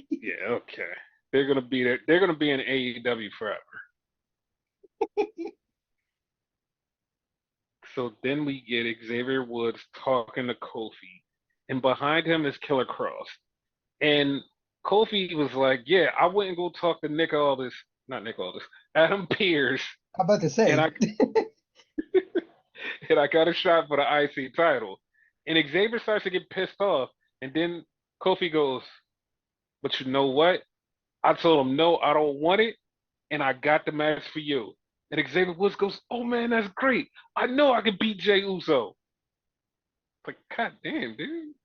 yeah, okay, they're gonna be there. They're gonna be in AEW forever. So then we get Xavier Woods talking to Kofi, and behind him is Killer Cross. And Kofi was like, "Yeah, I went and go talk to Nick Aldis, not Nick Aldis, Adam Pierce, I'm about to and say. I got a shot for the IC title." And Xavier starts to get pissed off, and then Kofi goes, "But you know what? I told him no, I don't want it, and I got the match for you." And Xavier Woods goes, "Oh man, that's great. I know I can beat Jey Uso." Like, God damn, dude.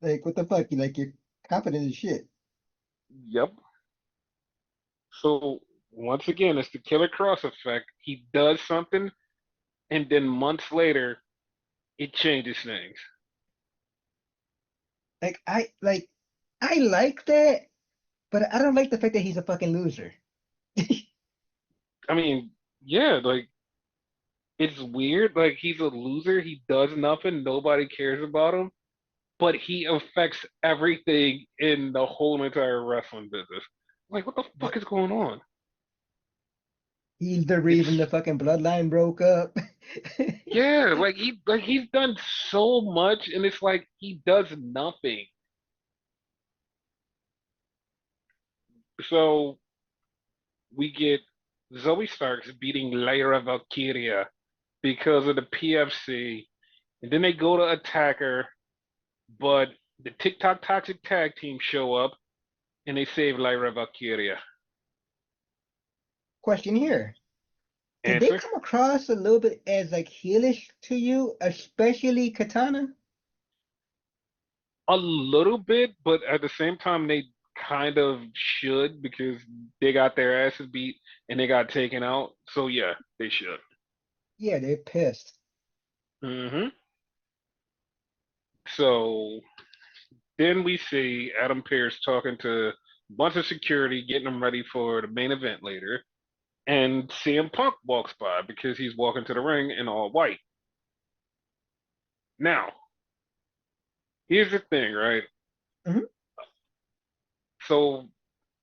Like, what the fuck? You like you're confident as shit. Yep. So once again, it's the Killer Cross effect. He does something, and then months later, it changes things. I like that, but I don't like the fact that he's a fucking loser. I mean, yeah, like it's weird. Like he's a loser. He does nothing. Nobody cares about him, but he affects everything in the whole entire wrestling business. Like, what the The, fuck is going on? he's the reason the It's fucking bloodline broke up. yeah, like he's done so much, and it's like he does nothing. So we get Zoe Starks beating Lyra Valkyria because of the PFC, and then they go to attack her, but the TikTok Toxic Tag Team show up and they save Lyra Valkyria. Question here. Did they Answer? come across a little bit as like heelish to you, especially Katana? A little bit, but at the same time, they kind of should because they got their asses beat and they got taken out. So yeah, they should. Yeah, they're pissed. hmm So then we see Adam Pearce talking to a bunch of security, getting them ready for the main event later. And CM Punk walks by because he's walking to the ring in all white. Now, here's the thing, right? Mhm. So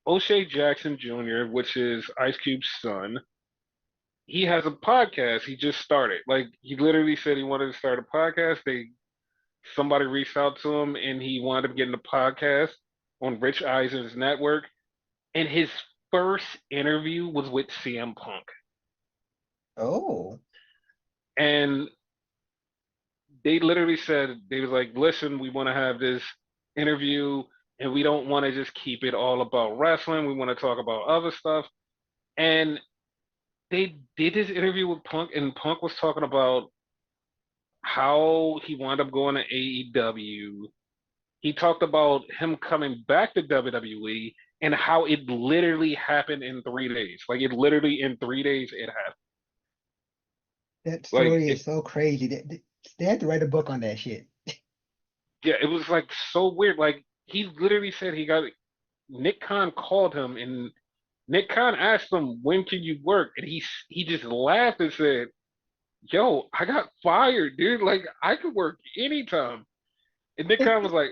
O'Shea Jackson Jr., which is Ice Cube's son, he has a podcast he just started. Like he literally said he wanted to start a podcast. Somebody reached out to him and he wound up getting a podcast on Rich Eisen's network. And his first interview was with CM Punk. Oh, And they literally said they was like, listen, we want to have this interview and we don't want to just keep it all about wrestling. We want to talk about other stuff. And they did this interview with Punk, and Punk was talking about how he wound up going to AEW. He talked about him coming back to WWE and how it literally happened in 3 days. Like it literally in 3 days it happened. that Like story it is so crazy. They had to write a book on that shit. yeah, it was like so weird. Like he literally said he got Nick Khan called him and Nick Khan asked him when can you work and he just laughed and said, "Yo, I got fired, dude. Like I could work anytime." And Nick Khan was like,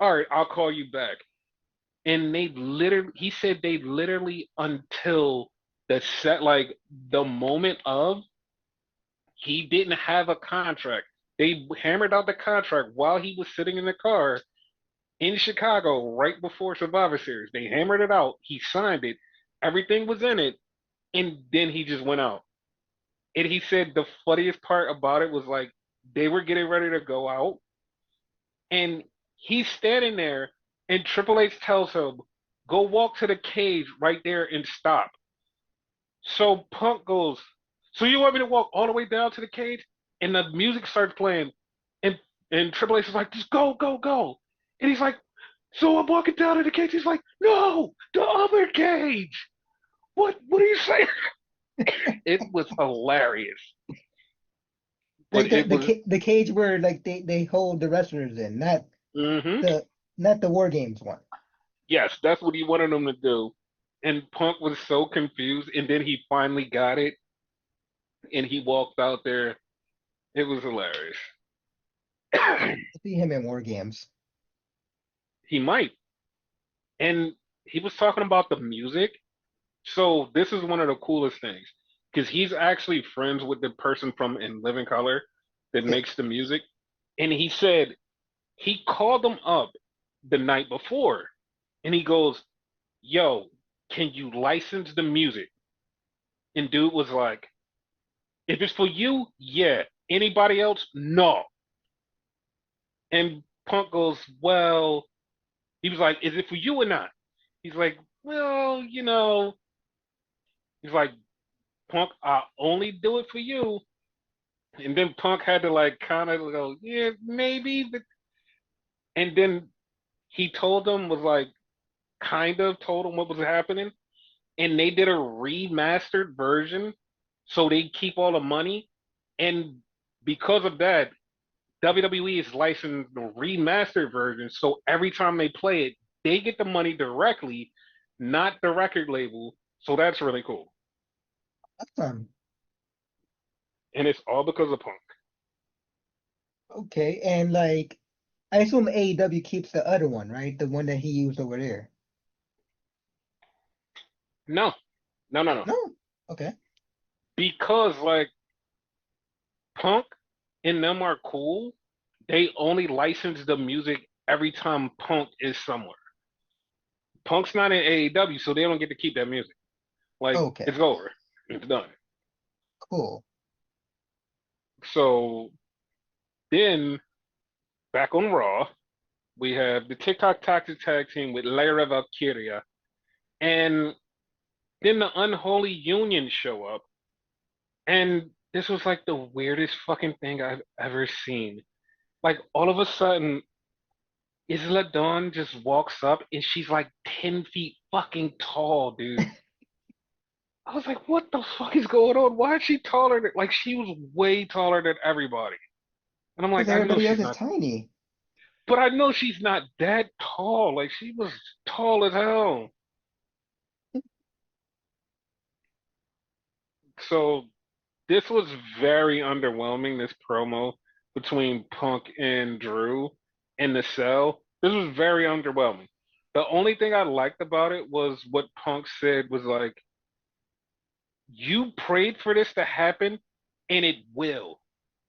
"All right, I'll call you back." And he said they literally until the set, like the moment of, he didn't have a contract. They hammered out the contract while he was sitting in the car in Chicago right before Survivor Series. They hammered it out. He signed it. Everything was in it. And then he just went out. And he said the funniest part about it was like they were getting ready to go out. And he's standing there. And Triple H tells him, go walk to the cage right there and stop. So Punk goes, so you want me to walk all the way down to the cage? And the music starts playing. And and Triple H is like, just go, go, go. And he's like, so I'm walking down to the cage. He's like, no, the other cage. What are you saying? It was hilarious. Like But it was the cage where like they hold the wrestlers in, mm-hmm. the not the War Games one. Yes, that's what he wanted them to do. And Punk was so confused, and then he finally got it, and he walked out there. It was hilarious. See him in War Games. He might. And he was talking about the music. So this is one of the coolest things because he's actually friends with the person from In Living Color that Yeah. makes the music. And he said he called them up the night before and he goes, yo, can you license the music? And dude was like, if it's for you, yeah. Anybody else? No. And Punk goes, well, he was like, is it for you or not? He's like, well, he's like, Punk, I only do it for you. And then Punk had to like kind of go, yeah, maybe. And then he told them was like kind of told them what was happening, and they did a remastered version, so they keep all the money. And because of that, WWE is licensed the remastered version, so every time they play it, they get the money directly, not the record label. So that's really cool, Awesome. and it's all because of Punk. Okay, and like, I assume AEW keeps the other one, right? The one that he used over there. No, no, no, no, No. Okay. because like Punk and them are cool. They only license the music every time Punk is somewhere. Punk's not in AEW, so they don't get to keep that music. Like it's Okay. over, it's done. Cool. So then back on Raw, we have the TikTok Toxic Tag Team with Lyra Valkyria, and then the Unholy Union show up, and this was like the weirdest fucking thing I've ever seen. Like all of a sudden, Isla Dawn just walks up and she's like 10 feet fucking tall, dude. I was like, what the fuck is going on? Why is she taller than, like, she was way taller than everybody. And I'm Because like, I know everybody else she's is not, tiny. but I know she's not that tall. Like, she was tall as hell. So this was very underwhelming, this promo between Punk and Drew in the cell. This was very underwhelming. The only thing I liked about it was what Punk said was like, you prayed for this to happen and it will.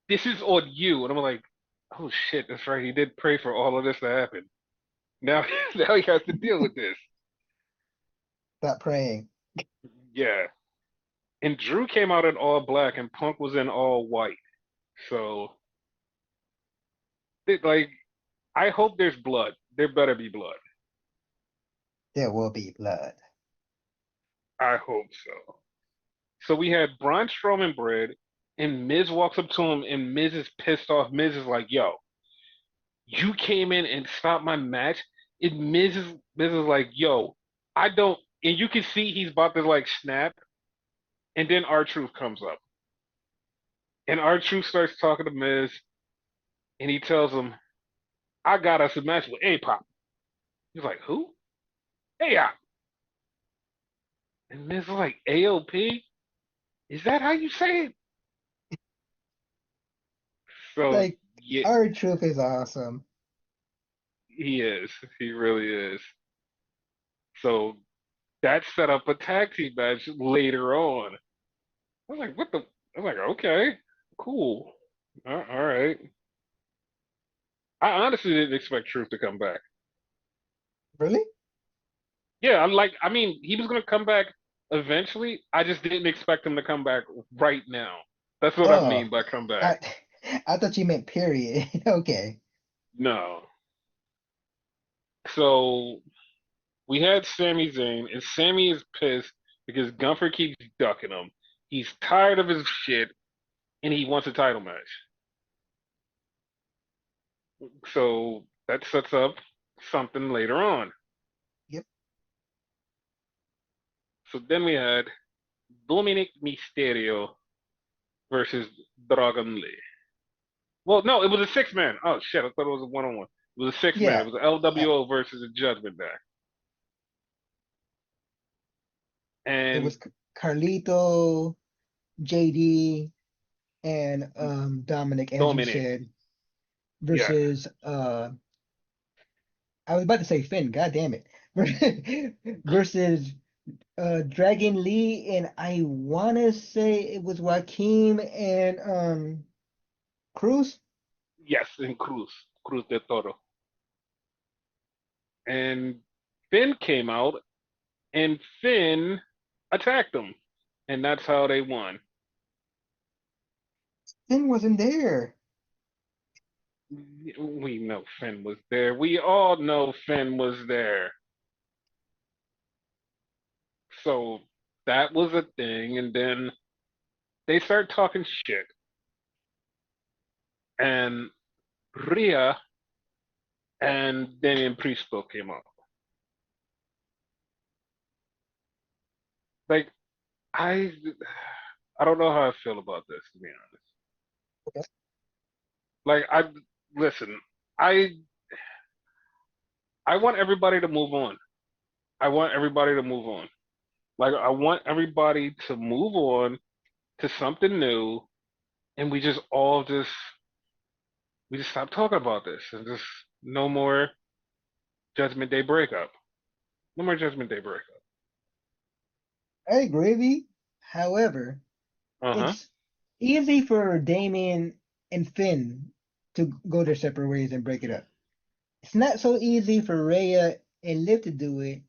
This is on you. And I'm like, oh shit, that's right. He did pray for all of this to happen. Now, now he has to deal with this. Stop praying. Yeah. And Drew came out in all black and Punk was in all white. So, like, I hope there's blood. There better be blood. There will be blood. I hope so. So we had Braun Strowman bread, and Miz walks up to him, and Miz is pissed off. Miz is like, yo, you came in and stopped my match. And Miz is like, yo, I don't. And you can see he's about to like snap. And then R-Truth comes up. And R-Truth starts talking to Miz, and he tells him, I got us a match with A-Pop. He's like, who? A-Pop. And Miz is like, AOP? Is that how you say it? So, Like, yeah, our truth is awesome. he is. He really is. So that set up a tag team match later on. I was like, what the? I was like, okay, cool. All right. I honestly didn't expect Truth to come back. Really? Yeah, I mean, he was gonna come back eventually. I just didn't expect him to come back right now. That's what I Oh, mean by come back. I I thought you meant period. Okay. No. So we had Sami Zayn, and Sami is pissed because Gunther keeps ducking him. He's tired of his shit, and he wants a title match. So that sets up something later on. Yep. So then we had Dominic Mysterio versus Dragon Lee. Well, no, it was a six man. Oh shit, I thought it was a one on one. It was a six man. It Yeah. was Uh, LWO versus a Judgment Day. it And was Carlito, JD, and Dominic, as you Dominic, said, yeah, versus I was about to say Finn, god damn it. Versus Dragon Lee, and I wanna say it was Joaquin and Cruz. yes, and Cruz de Toro. And Finn came out, and Finn attacked them, and that's how they won. Finn wasn't there. We know Finn was there. We all know Finn was there. So that was a thing, and then they start talking shit, and Rhea and Damian Priest both came up. Like I, I don't know how I feel about this to be honest. Like I listen, I I want everybody to move on. I want everybody to move on. Like I want everybody to move on to something new, and we just stop talking about this, and just no more Judgment Day breakup. No more Judgment Day breakup. I agree with you. However, Uh-huh. it's easy for Damien and Finn to go their separate ways and break it up. It's not so easy for Rhea and Liv to do it,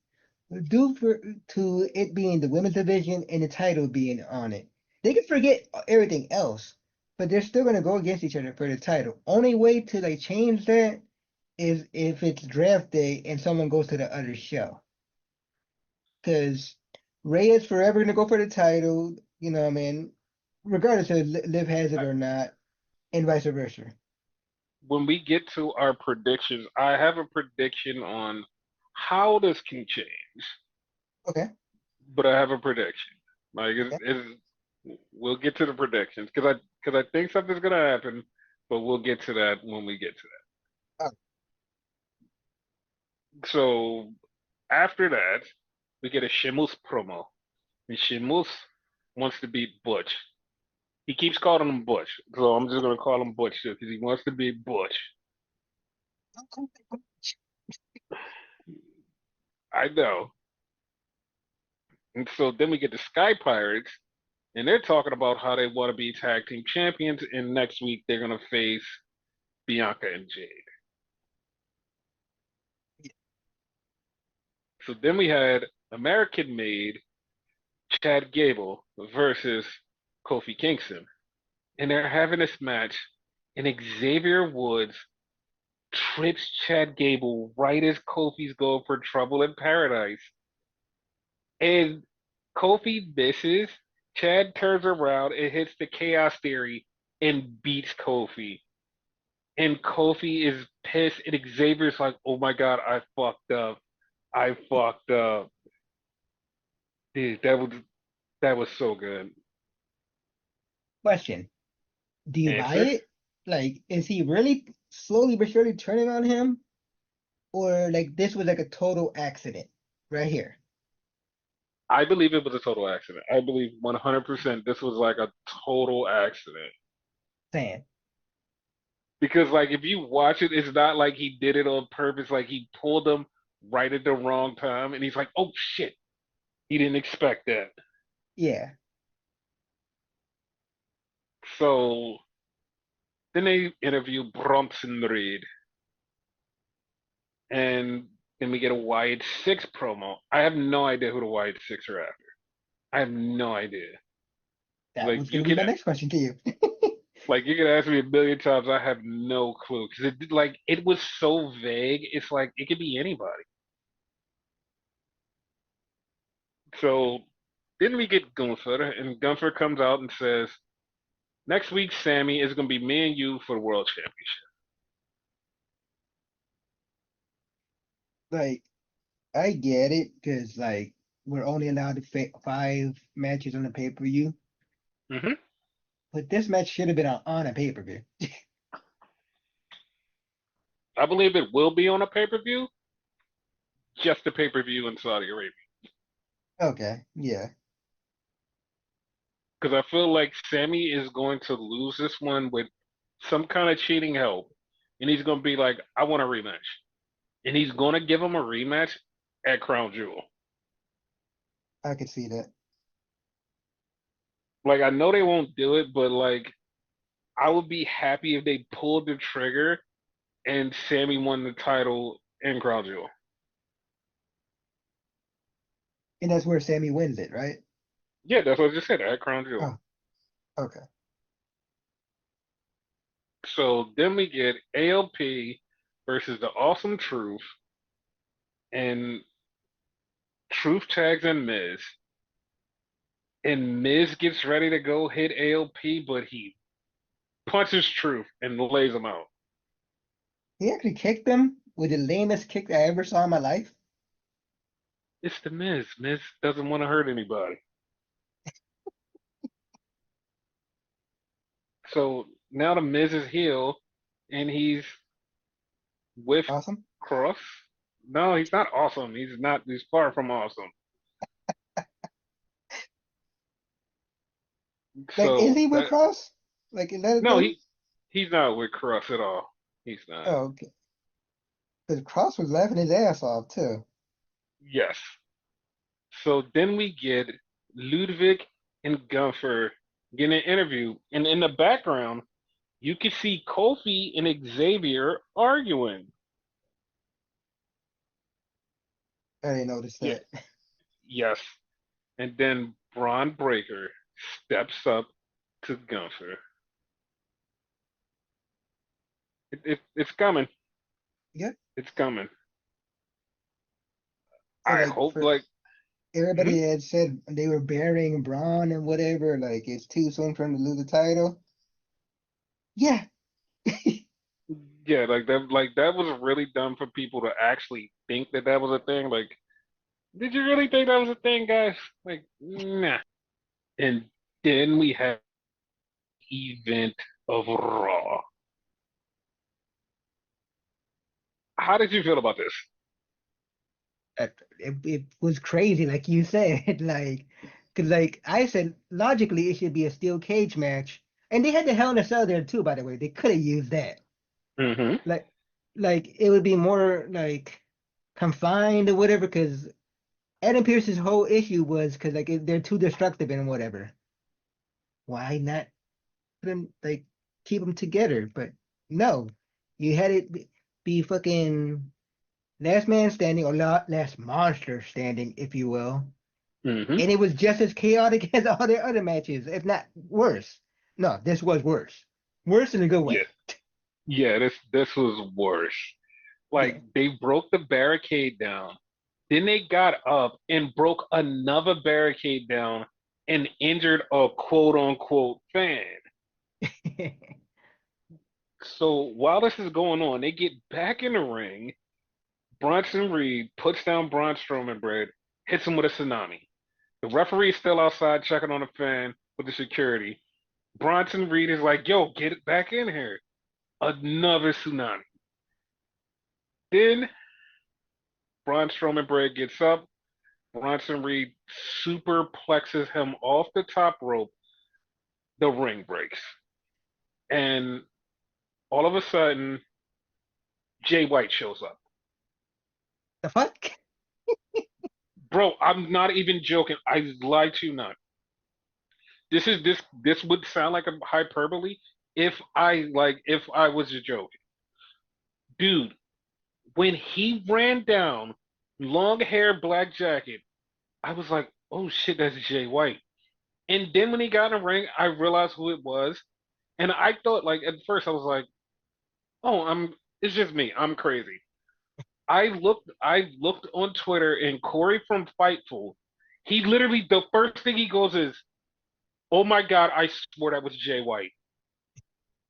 due for to it being the women's division and the title being on it. They can forget everything else, but they're still gonna go against each other for the title. Only way to like change that is if it's draft day and someone goes to the other show. Because Ray is forever gonna go for the title, you know what I mean? Regardless if Liv has it or not, and vice versa. When we get to our predictions, I have a prediction on how this can change, Okay. but I have a prediction. Like Yeah. we'll get to the predictions because I think something's gonna happen, but we'll get to that when we get to Oh, that. So after that, we get a Sheamus promo, and Sheamus wants to beat Butch. He keeps calling him Butch, so I'm just gonna call him Butch too because he wants to be Butch. I know. And so then we get the Sky Pirates, and they're talking about how they want to be tag team champions, and next week they're gonna face Bianca and Jade. So then we had American made Chad Gable versus Kofi Kingston, and they're having this match, and Xavier Woods trips Chad Gable right as Kofi's going for Trouble in Paradise, and Kofi misses. Chad turns around and hits the Chaos Theory and beats Kofi. And Kofi is pissed, and Xavier's like, "Oh my God, I fucked up. I fucked up." Dude, that was so good. question. Do you buy Answer. it? Like, is he really slowly but surely turning on him? Or like this was like a total accident right here? I believe it was a total accident. I believe 100% this was like a total accident. Saying. Because like if you watch it, it's not like he did it on purpose. Like he pulled them right at the wrong time, and he's like, "Oh shit, he didn't expect that." Yeah. So then they interview Bronson Reed, and then we get a Wyatt Six promo. I have no idea who the Wyatt Six are after. I have no idea. That Like was gonna be my next question to you. you can ask me a million times. I have no clue because it was so vague. It's like it could be anybody. So then we get Gunther, and Gunther comes out and says, "Next week, Sammy is going to be me and you for the world championship." Like, I get it, because like we're only allowed to five matches on the pay-per-view, Hmm. but this match should have been on a pay-per-view. I believe it will be on a pay per view, just a pay per view in Saudi Arabia, Okay, yeah. because I feel like Sammy is going to lose this one with some kind of cheating help, and he's going to be like, "I want a rematch," and he's going to give him a rematch at Crown Jewel. I could see that. Like I know they won't do it, but like I would be happy if they pulled the trigger and Sammy won the title in Crown Jewel. And that's where Sammy wins it, right? Yeah, that's what I just said at Crown Jewel. Oh, okay. So then we get ALP versus the Awesome Truth, and Truth tags and Miz. And Miz gets ready to go hit ALP, but he punches Truth and lays him out. He actually kicked him with the lamest kick I ever saw in my life. It's the Miz. Miz doesn't want to hurt anybody. So now the Miz is heel, and he's with Awesome. Cross. No, he's not awesome. He's not. He's far from awesome. Like, is So he with that Cross? Like, is that a no, thing? he's not with Cross at all. He's not. Oh, okay. Because Cross was laughing his ass off too. Yes. So then we get Ludwig and Gunther getting an interview, and in the background you can see Kofi and Xavier arguing. I didn't notice Yeah, that. yes. And then Braun Breaker steps up to Gunther. It's coming. Yeah. It's coming. So I like hope for like mhm. everybody had said they were burying Braun and whatever, like it's too soon for him to lose the title. Yeah. Yeah, like that was really dumb for people to actually think that that was a thing. Like, did you really think that was a thing, guys? Like, nah. And then we have event of Raw. How did you feel about this? It was crazy, like you said, like, cause like I said, logically it should be a steel cage match, and they had the Hell in a Cell there too. By the way, they could have used that. Hmm. Like, like it would be more like confined or whatever. Cause Adam Pearce's whole issue was because like they're too destructive and whatever. Why not put them like keep them together? But no, you had it be fucking last man standing or last monster standing, if you will. Hmm. And it was just as chaotic as all their other matches, if not worse. No, this was worse. Worse in a good Yeah, way. yeah. This was worse. Like Yeah. they broke the barricade down. Then they got up and broke another barricade down and injured a quote unquote fan. So while this is going on, they get back in the ring. Bronson Reed puts down Braun Strowman Bread, hits him with a tsunami. The referee's still outside checking on the fan with the security. Bronson Reed is like, yo, get it back in here. Another tsunami. Then Braun Strowman Bread gets up. Bronson Reed superplexes him off the top rope. The ring breaks. And all of a sudden, Jay White shows up. The fuck? Bro, I'm not even joking. I lied to you not. This would sound like a hyperbole if I was a joke. Dude, when he ran down, long hair, black jacket, I was like, oh shit, that's Jay White. And then when he got in the ring, I realized who it was. And I thought like at first I was like, oh, it's just me. I'm crazy. I looked on Twitter and Corey from Fightful, he literally the first thing he goes is, oh my God, I swore that was Jay White.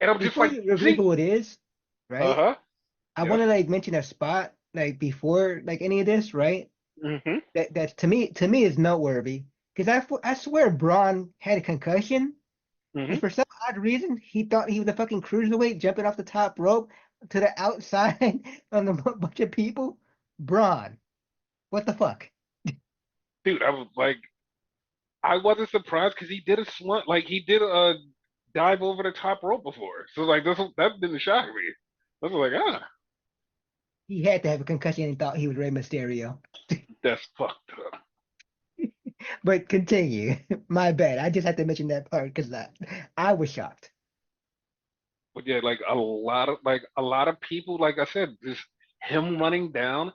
And I'm just Before like, you reveal see, who it is, right? uh-huh. I Yes. want to like mention a spot like before like any of this, right? Mm-hmm. That's to me is noteworthy because I swear Braun had a concussion, and Mm-hmm. for some odd reason he thought he was a fucking cruiserweight jumping off the top rope to the outside on a bunch of people. Braun, what the fuck? Dude, I was like, I wasn't surprised because he did a slunt, like he did a dive over the top rope before. So like that didn't shock me. I was like, ah, He had to have a concussion and thought he was Rey Mysterio. that's fucked up. But continue. My bad. I just had to mention that part because I was shocked. But yeah, like a lot of people, like I said, just him running down.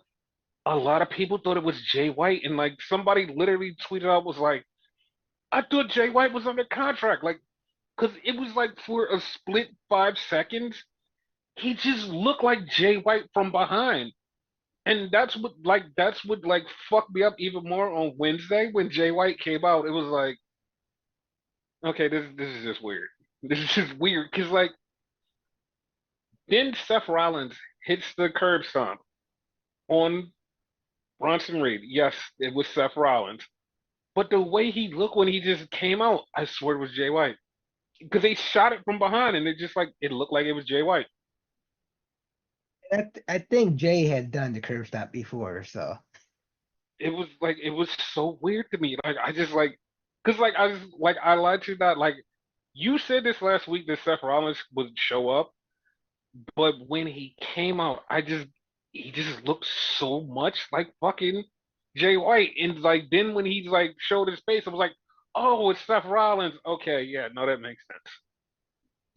A lot of people thought it was Jay White, and like somebody literally tweeted out was like, I thought Jay White was under contract, like, because it was like for a split 5 seconds, he just looked like Jay White from behind. And that's what fucked me up even more on Wednesday when Jay White came out. It was like, okay, this is just weird. This is just weird because like then Seth Rollins hits the curb stomp on Bronson Reed. Yes, it was Seth Rollins, but the way he looked when he just came out, I swear it was Jay White because they shot it from behind and it just like it looked like it was Jay White. I think Jay had done the curve stop before, so It was so weird to me. Like I just like, cause like I was like I lied to you that like you said this last week that Seth Rollins would show up, but when he came out, he just looked so much like fucking Jay White, and like then when he like showed his face, I was like, oh, it's Seth Rollins. Okay, yeah, no, that makes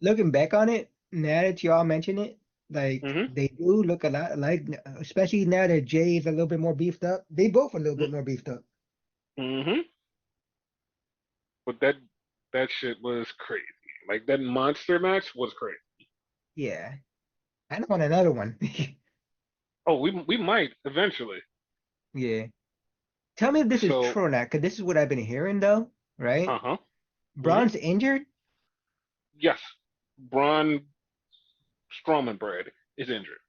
looking back on it, now that y'all mention it, like sense. they do look a lot like, especially now that Jay is a little bit more beefed up. They both a little bit more beefed up. Mm-hmm. But that shit was crazy. Like that monster match was crazy. Yeah, I don't want another one. Oh, we might eventually. Yeah. Tell me if this is So, true or not, because this is what I've been hearing though, right? uh-huh. Hmm. Braun's injured. Yes, Braun Strowman bread is injured.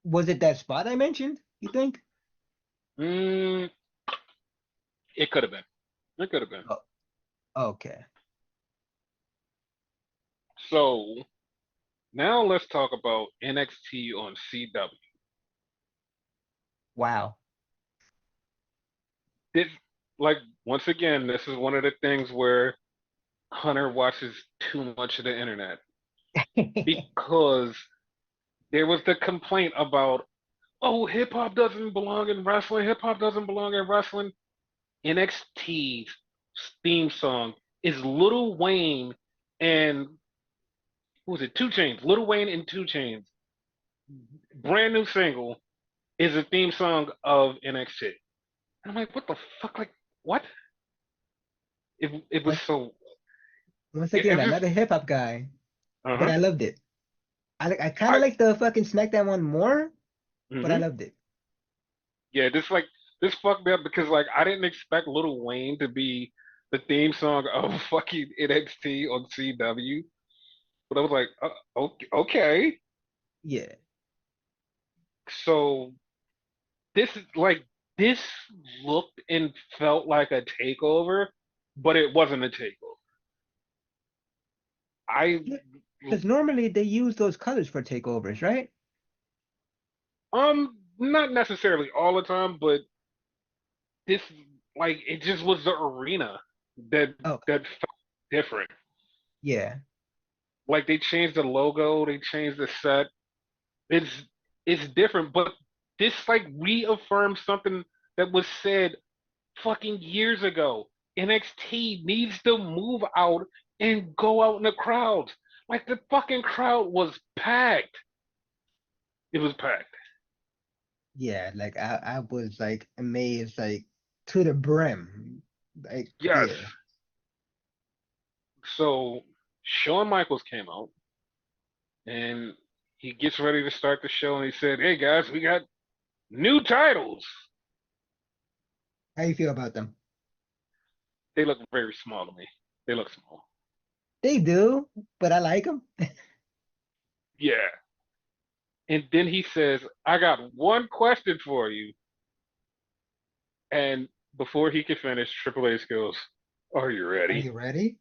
Was it that spot I mentioned? You think? Mm, it could have been. It could have been. Oh, okay. So now let's talk about NXT on CW. Wow. This, like, once again, this is one of the things where Hunter watches too much of the internet because there was the complaint about, oh, hip hop doesn't belong in wrestling. Hip hop doesn't belong in wrestling. NXT's theme song is Lil Wayne and who was it? Two Chains. Lil Wayne and Two Chains. Brand new single is a theme song of NXT. And I'm like, what the fuck? Like, what? It was Once, so. once It again, just. another hip hop guy, but Uh-huh. I loved it. I kind of I. like the fucking SmackDown one more, but I Mm-hmm. loved it. Yeah. This fucked me up because like I didn't expect Lil Wayne to be the theme song of fucking NXT on CW, but I was like, okay, okay. Yeah. So this like this looked and felt like a takeover, but it wasn't a takeover. I Because normally they use those colors for takeovers, right? not necessarily all the time, but this like it just was the arena that Oh, that felt different. yeah. Like they changed the logo, they changed the set. It's it's different, but this like reaffirms something that was said fucking years ago. NXT needs to move out and go out in the crowds. Like the fucking crowd was packed. It was packed. Yeah, like I was like amazed, like to the brim. Like, Yes. yeah. So Shawn Michaels came out and he gets ready to start the show and he said, "Hey guys, we got new titles." How you feel about them? They look very small to me. They look small. They do, but I like them. Yeah. And then he says, "I got one question for you." And before he could finish, Triple H goes, "Are you Are ready?" you ready?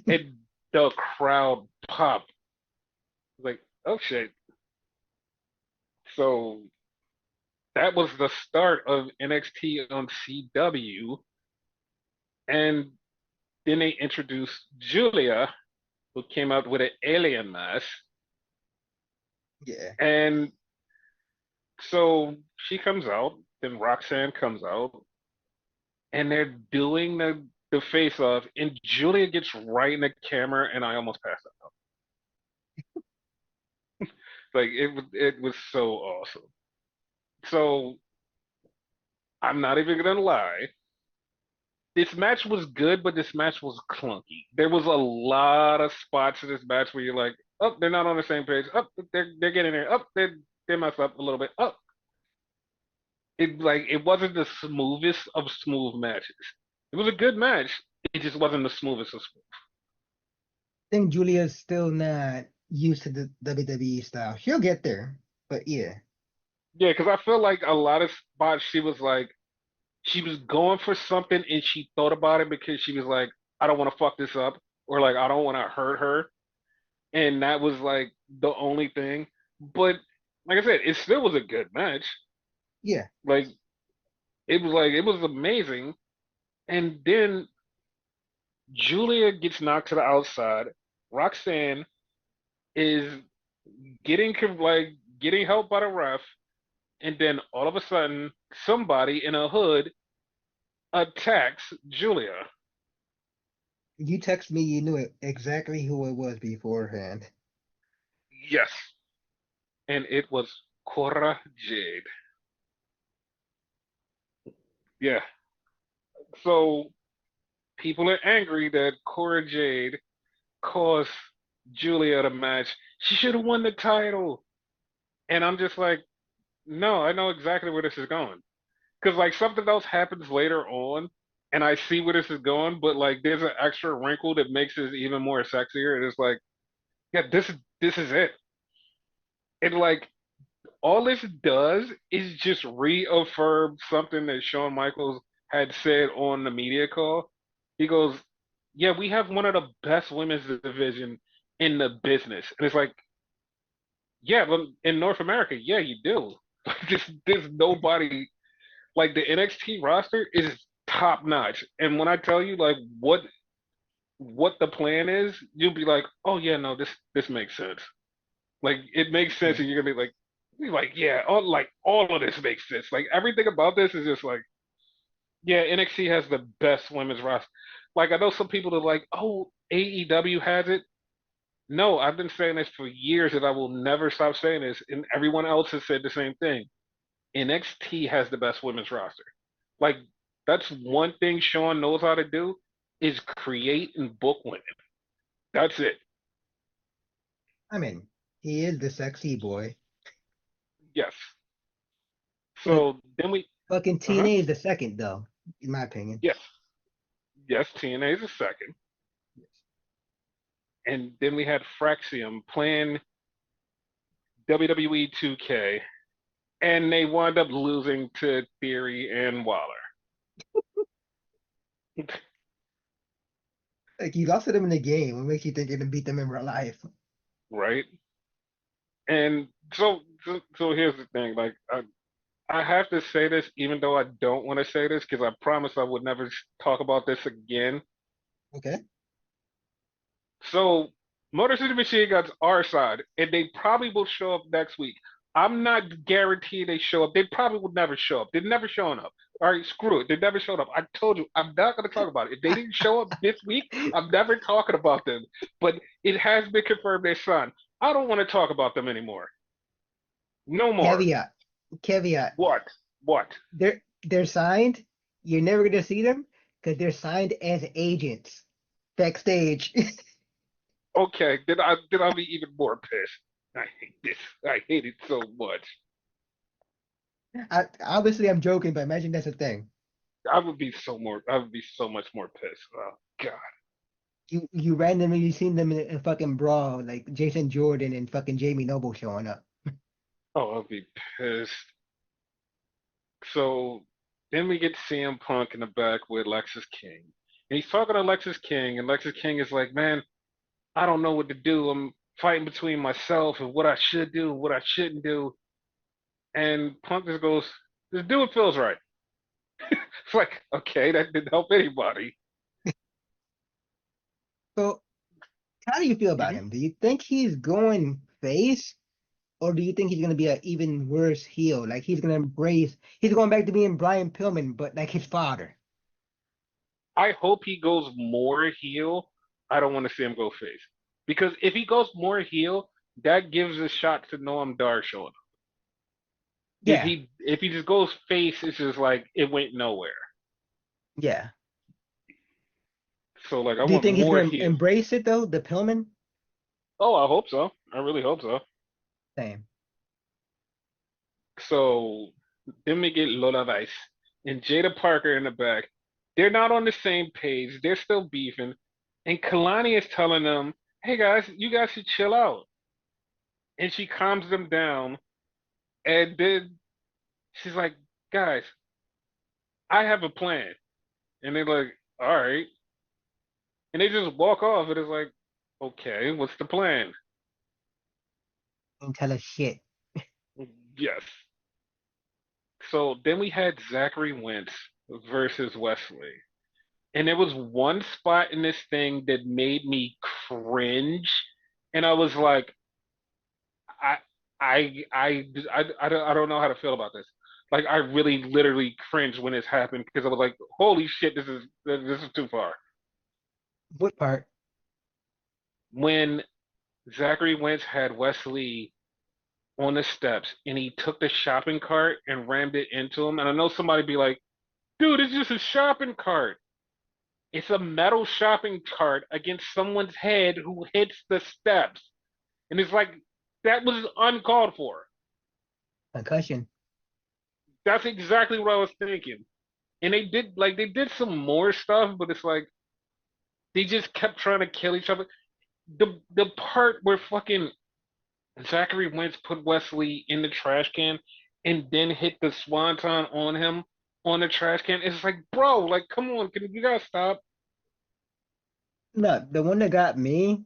And the crowd popped. Like, oh shit. So that was the start of NXT on CW. And then they introduced Julia, who came out with an alien mask. Yeah. And so she comes out, then Roxanne comes out, and they're doing the face off, and Julia gets right in the camera, and I almost passed out. Like it was so awesome. So I'm not even gonna lie. This match was good, but this match was clunky. There was a lot of spots in this match where you're like, oh, they're not on the same page. Oh, they're getting there. Oh, they messed up a little bit. Oh, it wasn't the smoothest of smooth matches. It was a good match. It just wasn't the smoothest of smooth. I think Julia's still not used to the WWE style. She'll get there, but yeah. Yeah, because I feel like a lot of spots she was going for something and she thought about it because she was like, I don't want to fuck this up or like I don't want to hurt her, and that was like the only thing. But like I said, it still was a good match. Yeah. Like it was amazing. And then Julia gets knocked to the outside. Roxanne is getting help by the ref, and then all of a sudden somebody in a hood attacks Julia. You text me, you knew it exactly who it was beforehand. Yes, and it was Cora Jade. Yeah. So people are angry that Cora Jade caused Julia the match. She should have won the title. And I'm just like, no, I know exactly where this is going. Because like something else happens later on, and I see where this is going, but like there's an extra wrinkle that makes this even more sexier. And it's like, yeah, this is it. And like all this does is just reaffirm something that Shawn Michaels had said on the media call. He goes, "Yeah, we have one of the best women's division in the business," and it's like, yeah, but in North America, yeah, you do. There's nobody like the NXT roster is top notch, and when I tell you like what the plan is, you'll be like, oh yeah, no, this makes sense. Like it makes sense, Yeah. and you're gonna be like, yeah, all of this makes sense. Like everything about this is just like, yeah, NXT has the best women's roster. Like I know some people are like, oh, AEW has it. No, I've been saying this for years, and I will never stop saying this. And everyone else has said the same thing. NXT has the best women's roster. Like that's one thing Sean knows how to do is create and book women. That's it. I mean, he is the sexy boy. Yes. But So then we, fucking uh-huh. TNA is the second though, in my opinion. Yes, yes, TNA is a second. And then we had Fraxium playing WWE 2K, and they wound up losing to Theory and Waller, Like you lost to them in the game. What makes you think you're gonna beat them in real life? right? And so here's the thing, like I have to say this, even though I don't want to say this, because I promised I would never talk about this again. Okay. So, Motor City Machine Guns our side, and they probably will show up next week. I'm not guaranteeing they show up. They probably will never show up. They're never showing up. All right, screw it. They never showed up. I told you, I'm not going to talk about it. If they didn't show up this week, I'm never talking about them. But it has been confirmed they're signed. I don't want to talk about them anymore. No more. Caveat. Caveat. What? What? They're signed. You're never gonna see them because they're signed as agents backstage. Okay, then I'll be even more pissed. I hate this. I hate it so much. Obviously, I'm joking, but imagine that's a thing. I would be so much more pissed. Oh God. You randomly seen them in a fucking brawl like Jason Jordan and fucking Jamie Noble showing up. Oh, I'll be pissed. So then we get CM Punk in the back with Lexus King. And he's talking to Lexus King, and Lexus King is like, man, I don't know what to do. I'm fighting between myself and what I should do, what I shouldn't do. And Punk just goes, just do what feels right. It's like, okay, that didn't help anybody. So, how do you feel about Mhm. him? Do you think he's going face, or do you think he's gonna be an even worse heel? Like he's going back to being Brian Pillman, but like his father. I hope he goes more heel. I don't want to see him go face. Because if he goes more heel, that gives a shot to Noam Dar showing up. Yeah, If he just goes face, it's just like it went nowhere. yeah. So like I Do you want think he's more gonna heel. embrace it though, the Pillman? Oh, I hope so. I really hope so. Same. So then we get Lola Vice and Jada Parker in the back. They're not on the same page. They're still beefing. And Kalani is telling them, hey guys, you guys should chill out. And she calms them down. And then she's like, guys, I have a plan. And they're like, all right. And they just walk off. And it's like, okay, what's the plan? Ain't tell us shit. Yes. So then we had Zachary Wentz versus Wesley. And there was one spot in this thing that made me cringe. And I was like, I, I don't know how to feel about this. Like, I really literally cringed when this happened because I was like, holy shit, this is too far. What part? When Zachary Wentz had Wesley on the steps and he took the shopping cart and rammed it into him. And I know somebody be like, dude, it's just a shopping cart. It's a metal shopping cart against someone's head who hits the steps. And it's like, that was uncalled for. Concussion. That's exactly what I was thinking. And they did some more stuff, but it's like they just kept trying to kill each other. The part where fucking Zachary Wentz put Wesley in the trash can and then hit the swanton on him on the trash can. It's like, bro, like, come on, can you guys stop? No, the one that got me,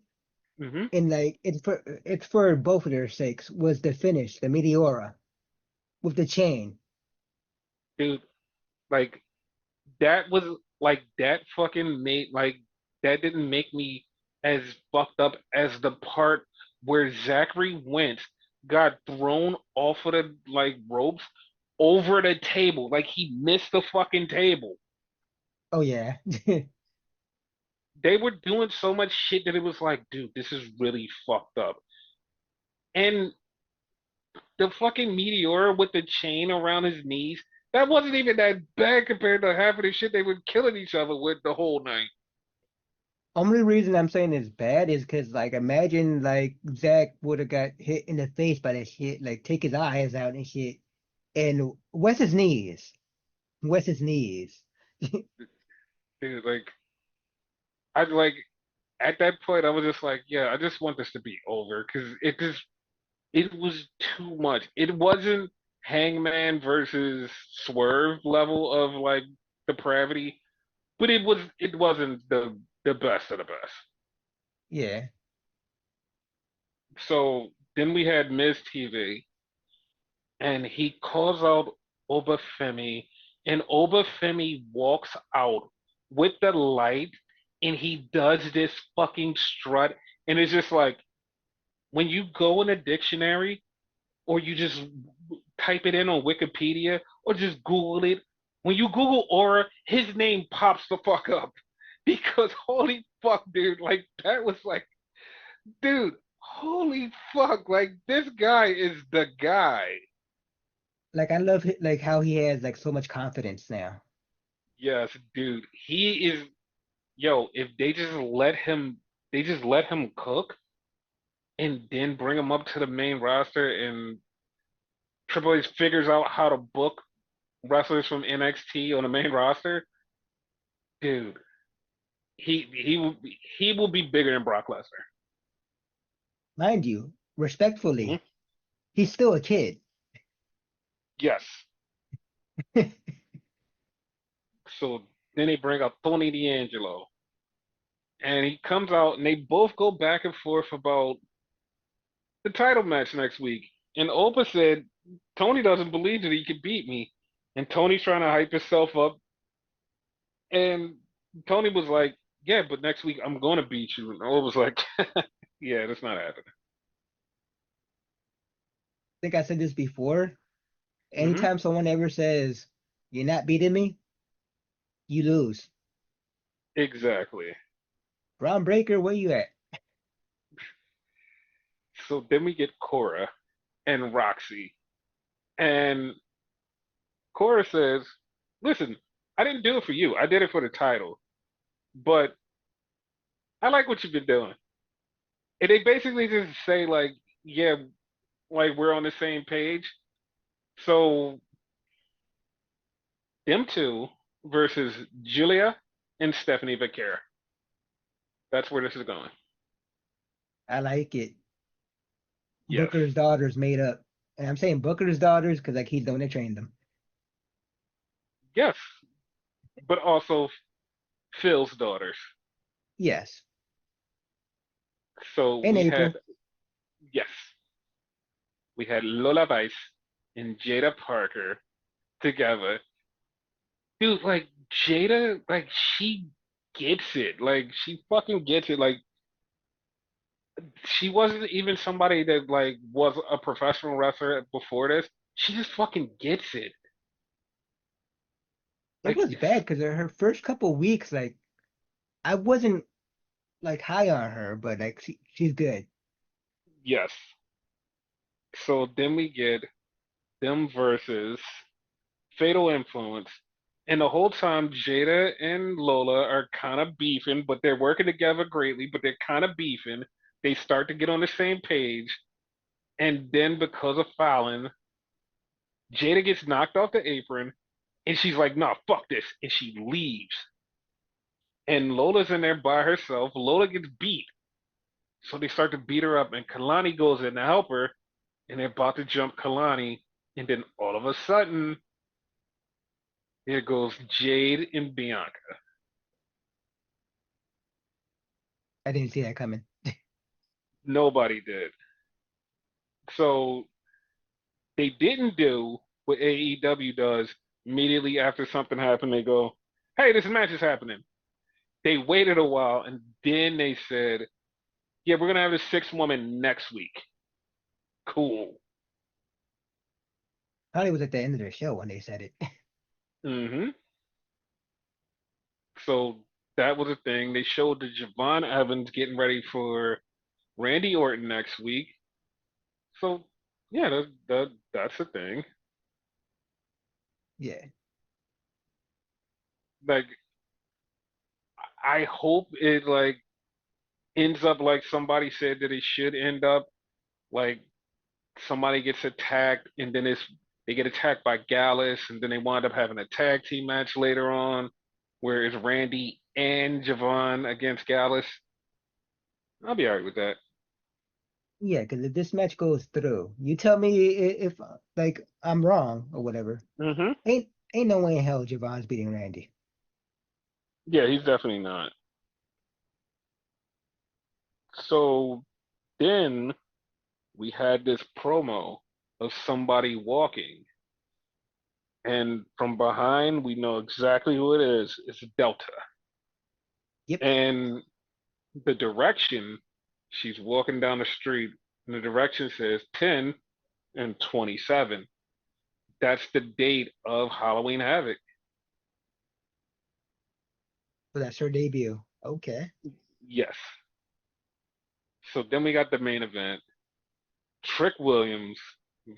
Hmm. and like it's for both of their sakes, was the finish, the Meteora with the chain. Dude, like that was like that fucking made like that didn't make me as fucked up as the part where Zachary Wentz got thrown off of the like ropes over the table. Like he missed the fucking table. Oh yeah. They were doing so much shit that it was like, dude, this is really fucked up. And the fucking meteor with the chain around his knees, that wasn't even that bad compared to half of the shit they were killing each other with the whole night. Only reason I'm saying it's bad is because like imagine like Zach would have got hit in the face by that shit, like take his eyes out and shit. And what's his knees? What's his knees? Dude, like I like at that point I was just like, yeah, I just want this to be over because it was too much. It wasn't Hangman versus Swerve level of like depravity, but it wasn't the best of the best. Yeah. So then we had Miz TV, and he calls out Obafemi, and Obafemi walks out with the light, and he does this fucking strut, and it's just like when you go in a dictionary or you just type it in on Wikipedia or just Google it. When you Google Aura, his name pops the fuck up because holy fuck, dude, like that was like, dude, holy fuck, like this guy is the guy. Like I love like how he has like so much confidence now. Yes, dude, he is. Yo, if they just let him cook and then bring him up to the main roster, and Triple H figures out how to book wrestlers from NXT on the main roster, dude, he will be bigger than Brock Lesnar. Mind you, Mhm. respectfully, he's still a kid. Yes. So then they bring up Tony D'Angelo, and he comes out, and they both go back and forth about the title match next week. And Opa said Tony doesn't believe that he could beat me, and Tony's trying to hype himself up, and Tony was like, "Yeah, but next week I'm going to beat you." And Opa was like, "Yeah, that's not happening." Think I said this before. Hmm. Anytime someone ever says, "You're not beating me," you lose. Exactly. Braun Breaker, where you at? So then we get Cora and Roxy. And Cora says, listen, I didn't do it for you. I did it for the title. But I like what you've been doing. And they basically just say, like, yeah, like we're on the same page. So them two versus Julia and Stephanie Becerra. That's where this is going. I like it. Yes. Booker's daughters made up. And I'm saying Booker's daughters because like he's the one that trained them. Yes. But also Phil's daughters. Yes. So And we had, April. yes. we had Lola Vice and Jada Parker together. Dude, like Jada, like she gets it. Like she fucking gets it. Like she wasn't even somebody that like was a professional wrestler before this. She just fucking gets it. It Like was it's bad because her first couple weeks, like I wasn't like high on her, but like she's good. yes. So then we get them versus Fatal Influence. And the whole time, Jada and Lola are kind of beefing, but they're working together greatly, but they're kind of beefing. They start to get on the same page. And then because of Fallon, Jada gets knocked off the apron, and she's like, nah, fuck this. And she leaves. And Lola's in there by herself. Lola gets beat. So they start to beat her up, and Kalani goes in to help her, and they're about to jump Kalani. And then all of a sudden, there goes Jade and Bianca. I didn't see that coming. Nobody did. So they didn't do what AEW does immediately after something happened. They go, hey, this match is happening. They waited a while and then they said, yeah, we're going to have a sixth woman next week. Cool. Probably was at the end of their show when they said it. hmm So that was a thing. They showed the Javon Evans getting ready for Randy Orton next week. So yeah, that's a thing. Yeah, Like I hope it like ends up like somebody said that it should end up like somebody gets attacked and then they get attacked by Gallus and then they wind up having a tag team match later on where it's Randy and Javon against Gallus. I'll be all right with that. yeah. Because if this match goes through, you tell me if like I'm wrong or whatever. hmm Ain't no way in hell Javon's beating Randy. Yeah, he's definitely not. So then we had this promo of somebody walking, and from behind we know exactly who it is. It's Delta. Yep. And the direction she's walking down the street, and the direction says 10 and 27. That's the date of Halloween Havoc. So that's her debut. Okay. Yes. So then we got the main event Trick Williams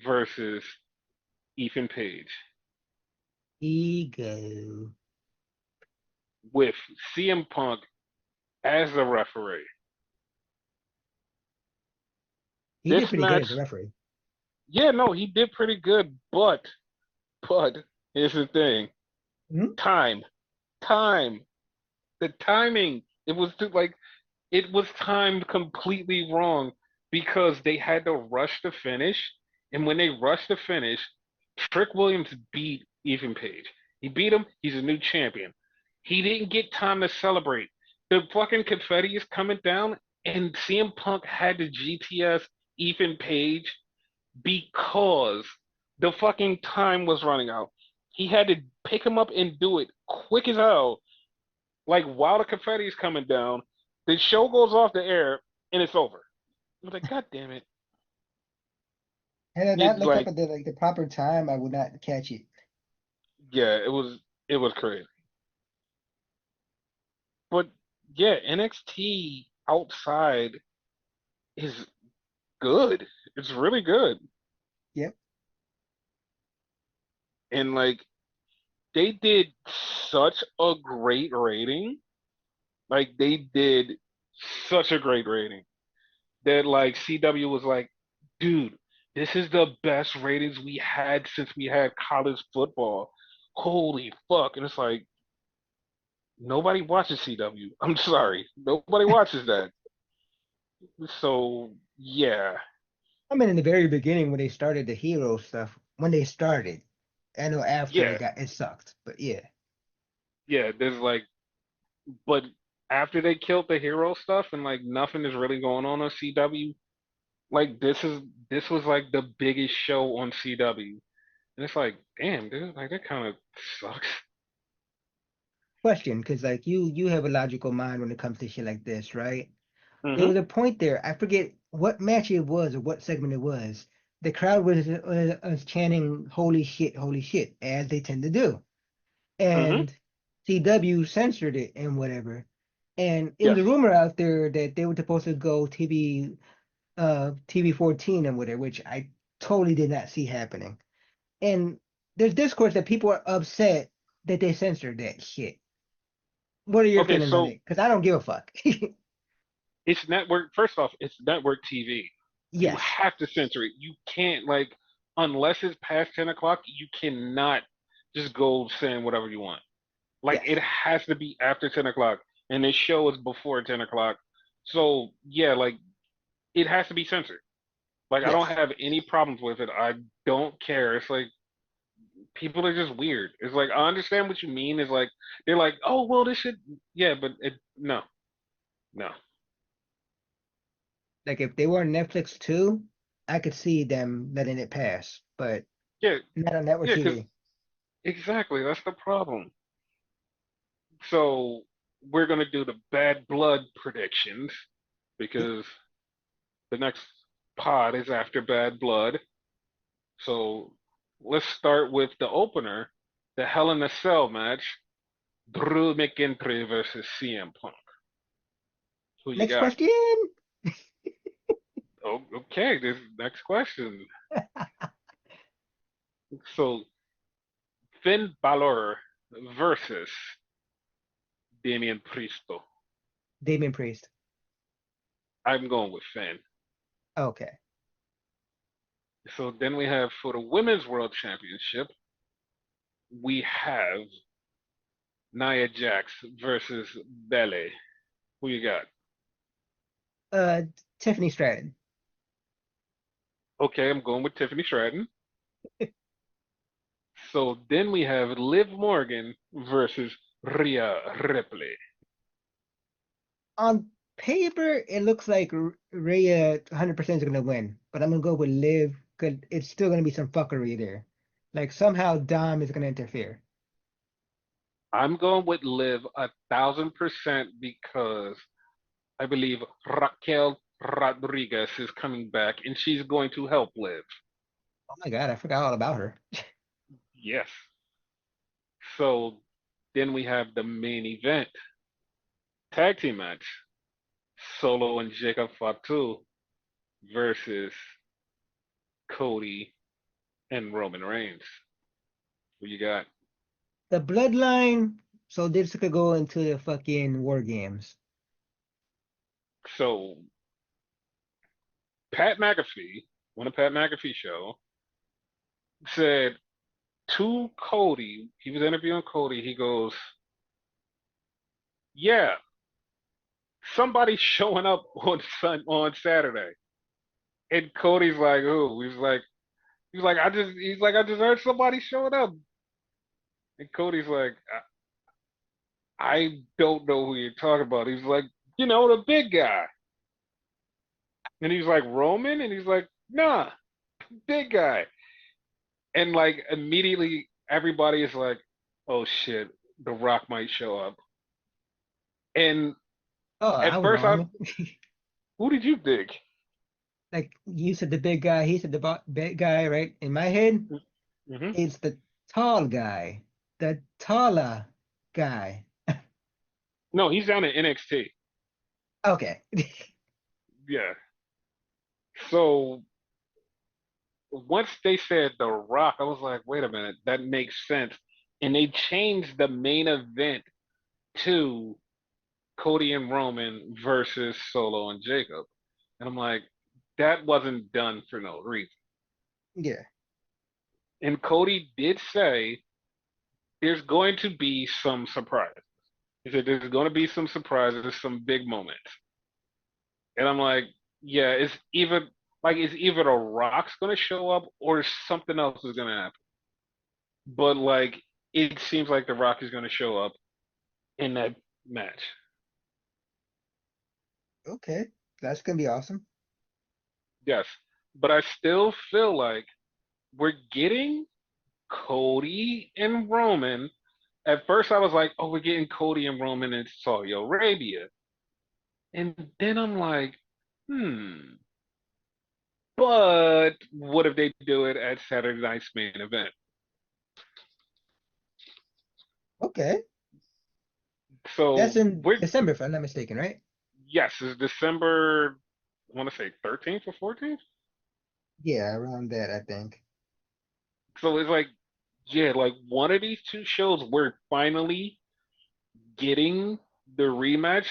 versus Ethan Page Ego. with CM Punk as the referee. He did This pretty good as match, a referee. yeah, no, he did pretty good, but here's the thing Hmm? time, time, the timing. It was timed completely wrong because they had to rush the finish. And when they rushed the finish, Trick Williams beat Ethan Page. He beat him. He's a new champion. He didn't get time to celebrate. The fucking confetti is coming down, and CM Punk had to GTS Ethan Page because the fucking time was running out. He had to pick him up and do it quick as hell, like while the confetti is coming down. The show goes off the air and it's over. I was like, God damn it! Had I not It looked up like, at the proper time, I would not catch it. yeah, it was crazy. But yeah, NXT outside is good. It's really good, Yep. and like they did such a great rating. Like they did such a great rating that like CW was like, dude, this is the best ratings we had since we had college football. Holy fuck. And it's like, nobody watches CW. I'm sorry. Nobody watches that. So, yeah. I mean, in the very beginning when they started the hero stuff, when they started, I know after Yeah. it sucked, but yeah, Yeah. There's like, but after they killed the hero stuff and like nothing is really going on CW, Like this was like the biggest show on CW. And it's like, damn, dude, like that kind of sucks. Question, because like you have a logical mind when it comes to shit like this, right? There Hmm. was a point there. I forget what match it was or what segment it was. The crowd was chanting holy shit," as they tend to do, Hmm. and CW censored it and whatever. And it was Yes. a rumor out there that they were supposed to go TV 14 and whatever, which I totally did not see happening. And there's discourse that people are upset that they censored that shit. What are your Okay, feelings on so it? Because I don't give a fuck. it's network. First off, it's network TV. You Yes, have to censor it. You can't like unless it's past 10 o'clock. You cannot just go saying whatever you want. Like yes, it has to be after 10 o'clock, and this show is before 10 o'clock. So yeah, like it has to be censored. Like I don't yes. have any problems with it. I don't care. It's like people are just weird. It's like I understand what you mean. It's like they're like, oh well, this should yeah, but it no, no. Like if they were on Netflix too, I could see them letting it pass, but Yeah, not on network yeah, because TV. exactly that's the problem. So we're gonna do the bad blood predictions because the next pod is after bad blood. So let's start with the opener, the Hell in a Cell match, Drew McIntyre versus CM Punk. Who you Next got? question. Oh, okay, this next question. So Finn Balor versus Damian Priest. Damien Priest. I'm going with Finn. Okay. So then we have for the Women's World Championship, we have Nia Jax versus Bele. Who you got? Uh, Tiffany Stratton. Okay, I'm going with Tiffany Stratton. So then we have Liv Morgan versus Rhea Ripley. On paper, it looks like Rhea 100% is going to win, but I'm going to go with Liv because it's still going to be some fuckery there. Like somehow Dom is going to interfere. I'm going with Liv 1,000% because I believe Raquel Rodriguez is coming back and she's going to help Liv. Oh my God, I forgot all about her. Yes. So then we have the main event tag team match Solo and Jacob Fatu versus Cody and Roman Reigns. Who you got? The bloodline, so this could go into the fucking war games. So Pat McAfee, on the Pat McAfee show, said to Cody, he was interviewing Cody, he goes, yeah, somebody's showing up on Saturday. And Cody's like, who? He's like, I just heard somebody showing up. And Cody's like, I don't know who you're talking about. He's like, you know, the big guy. And he's like, Roman? And he's like, nah, big guy. And like immediately everybody is like, oh shit, The Rock might show up. And Oh, I at was first I wrong. who did you think? Like you said, the big guy, he said the big guy, right? In my head, Hmm. it's the tall guy, the taller guy. No, he's down at NXT. Okay. Yeah. So once they said The Rock, I was like, wait a minute, that makes sense. And they changed the main event to Cody and Roman versus Solo and Jacob. And I'm like, that wasn't done for no reason. Yeah. And Cody did say there's going to be some surprises. He said there's going to be some surprises, some big moments. And I'm like, yeah, it's either The Rock's going to show up or something else is going to happen. But like, it seems like The Rock is going to show up in that match. Okay. That's gonna be awesome. Yes, but I still feel like we're getting Cody and Roman. At first, I was like, "Oh, we're getting Cody and Roman in Saudi Arabia," and then I'm like, "Hmm." But what if they do it at Saturday night's main event? Okay. That's So in we're December, if I'm not mistaken, right? yes, it's December. I want to say 13th or 14th. Yeah, around that, I think. So it's like, yeah, like one of these two shows, we're finally getting the rematch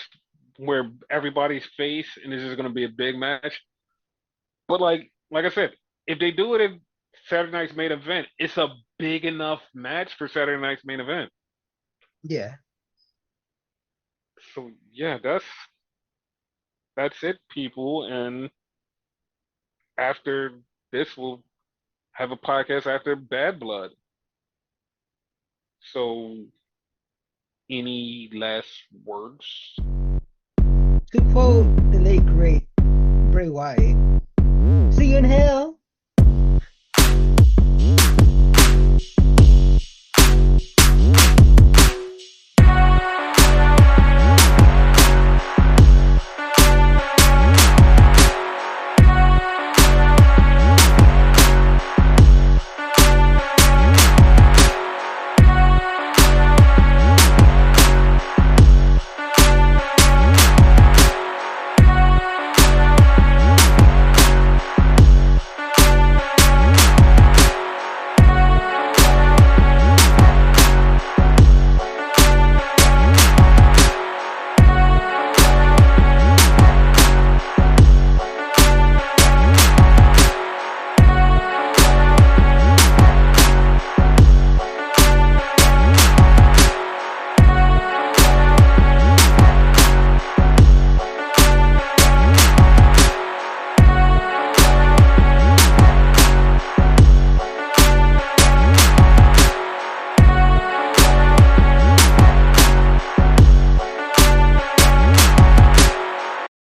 where everybody's face and this is going to be a big match. But like I said, if they do it in Saturday night's main event, it's a big enough match for Saturday night's main event. Yeah. So yeah, that's it, people. And after this, we'll have a podcast after Bad Blood. So any last words? To quote the late great Bray Wyatt, see you in hell.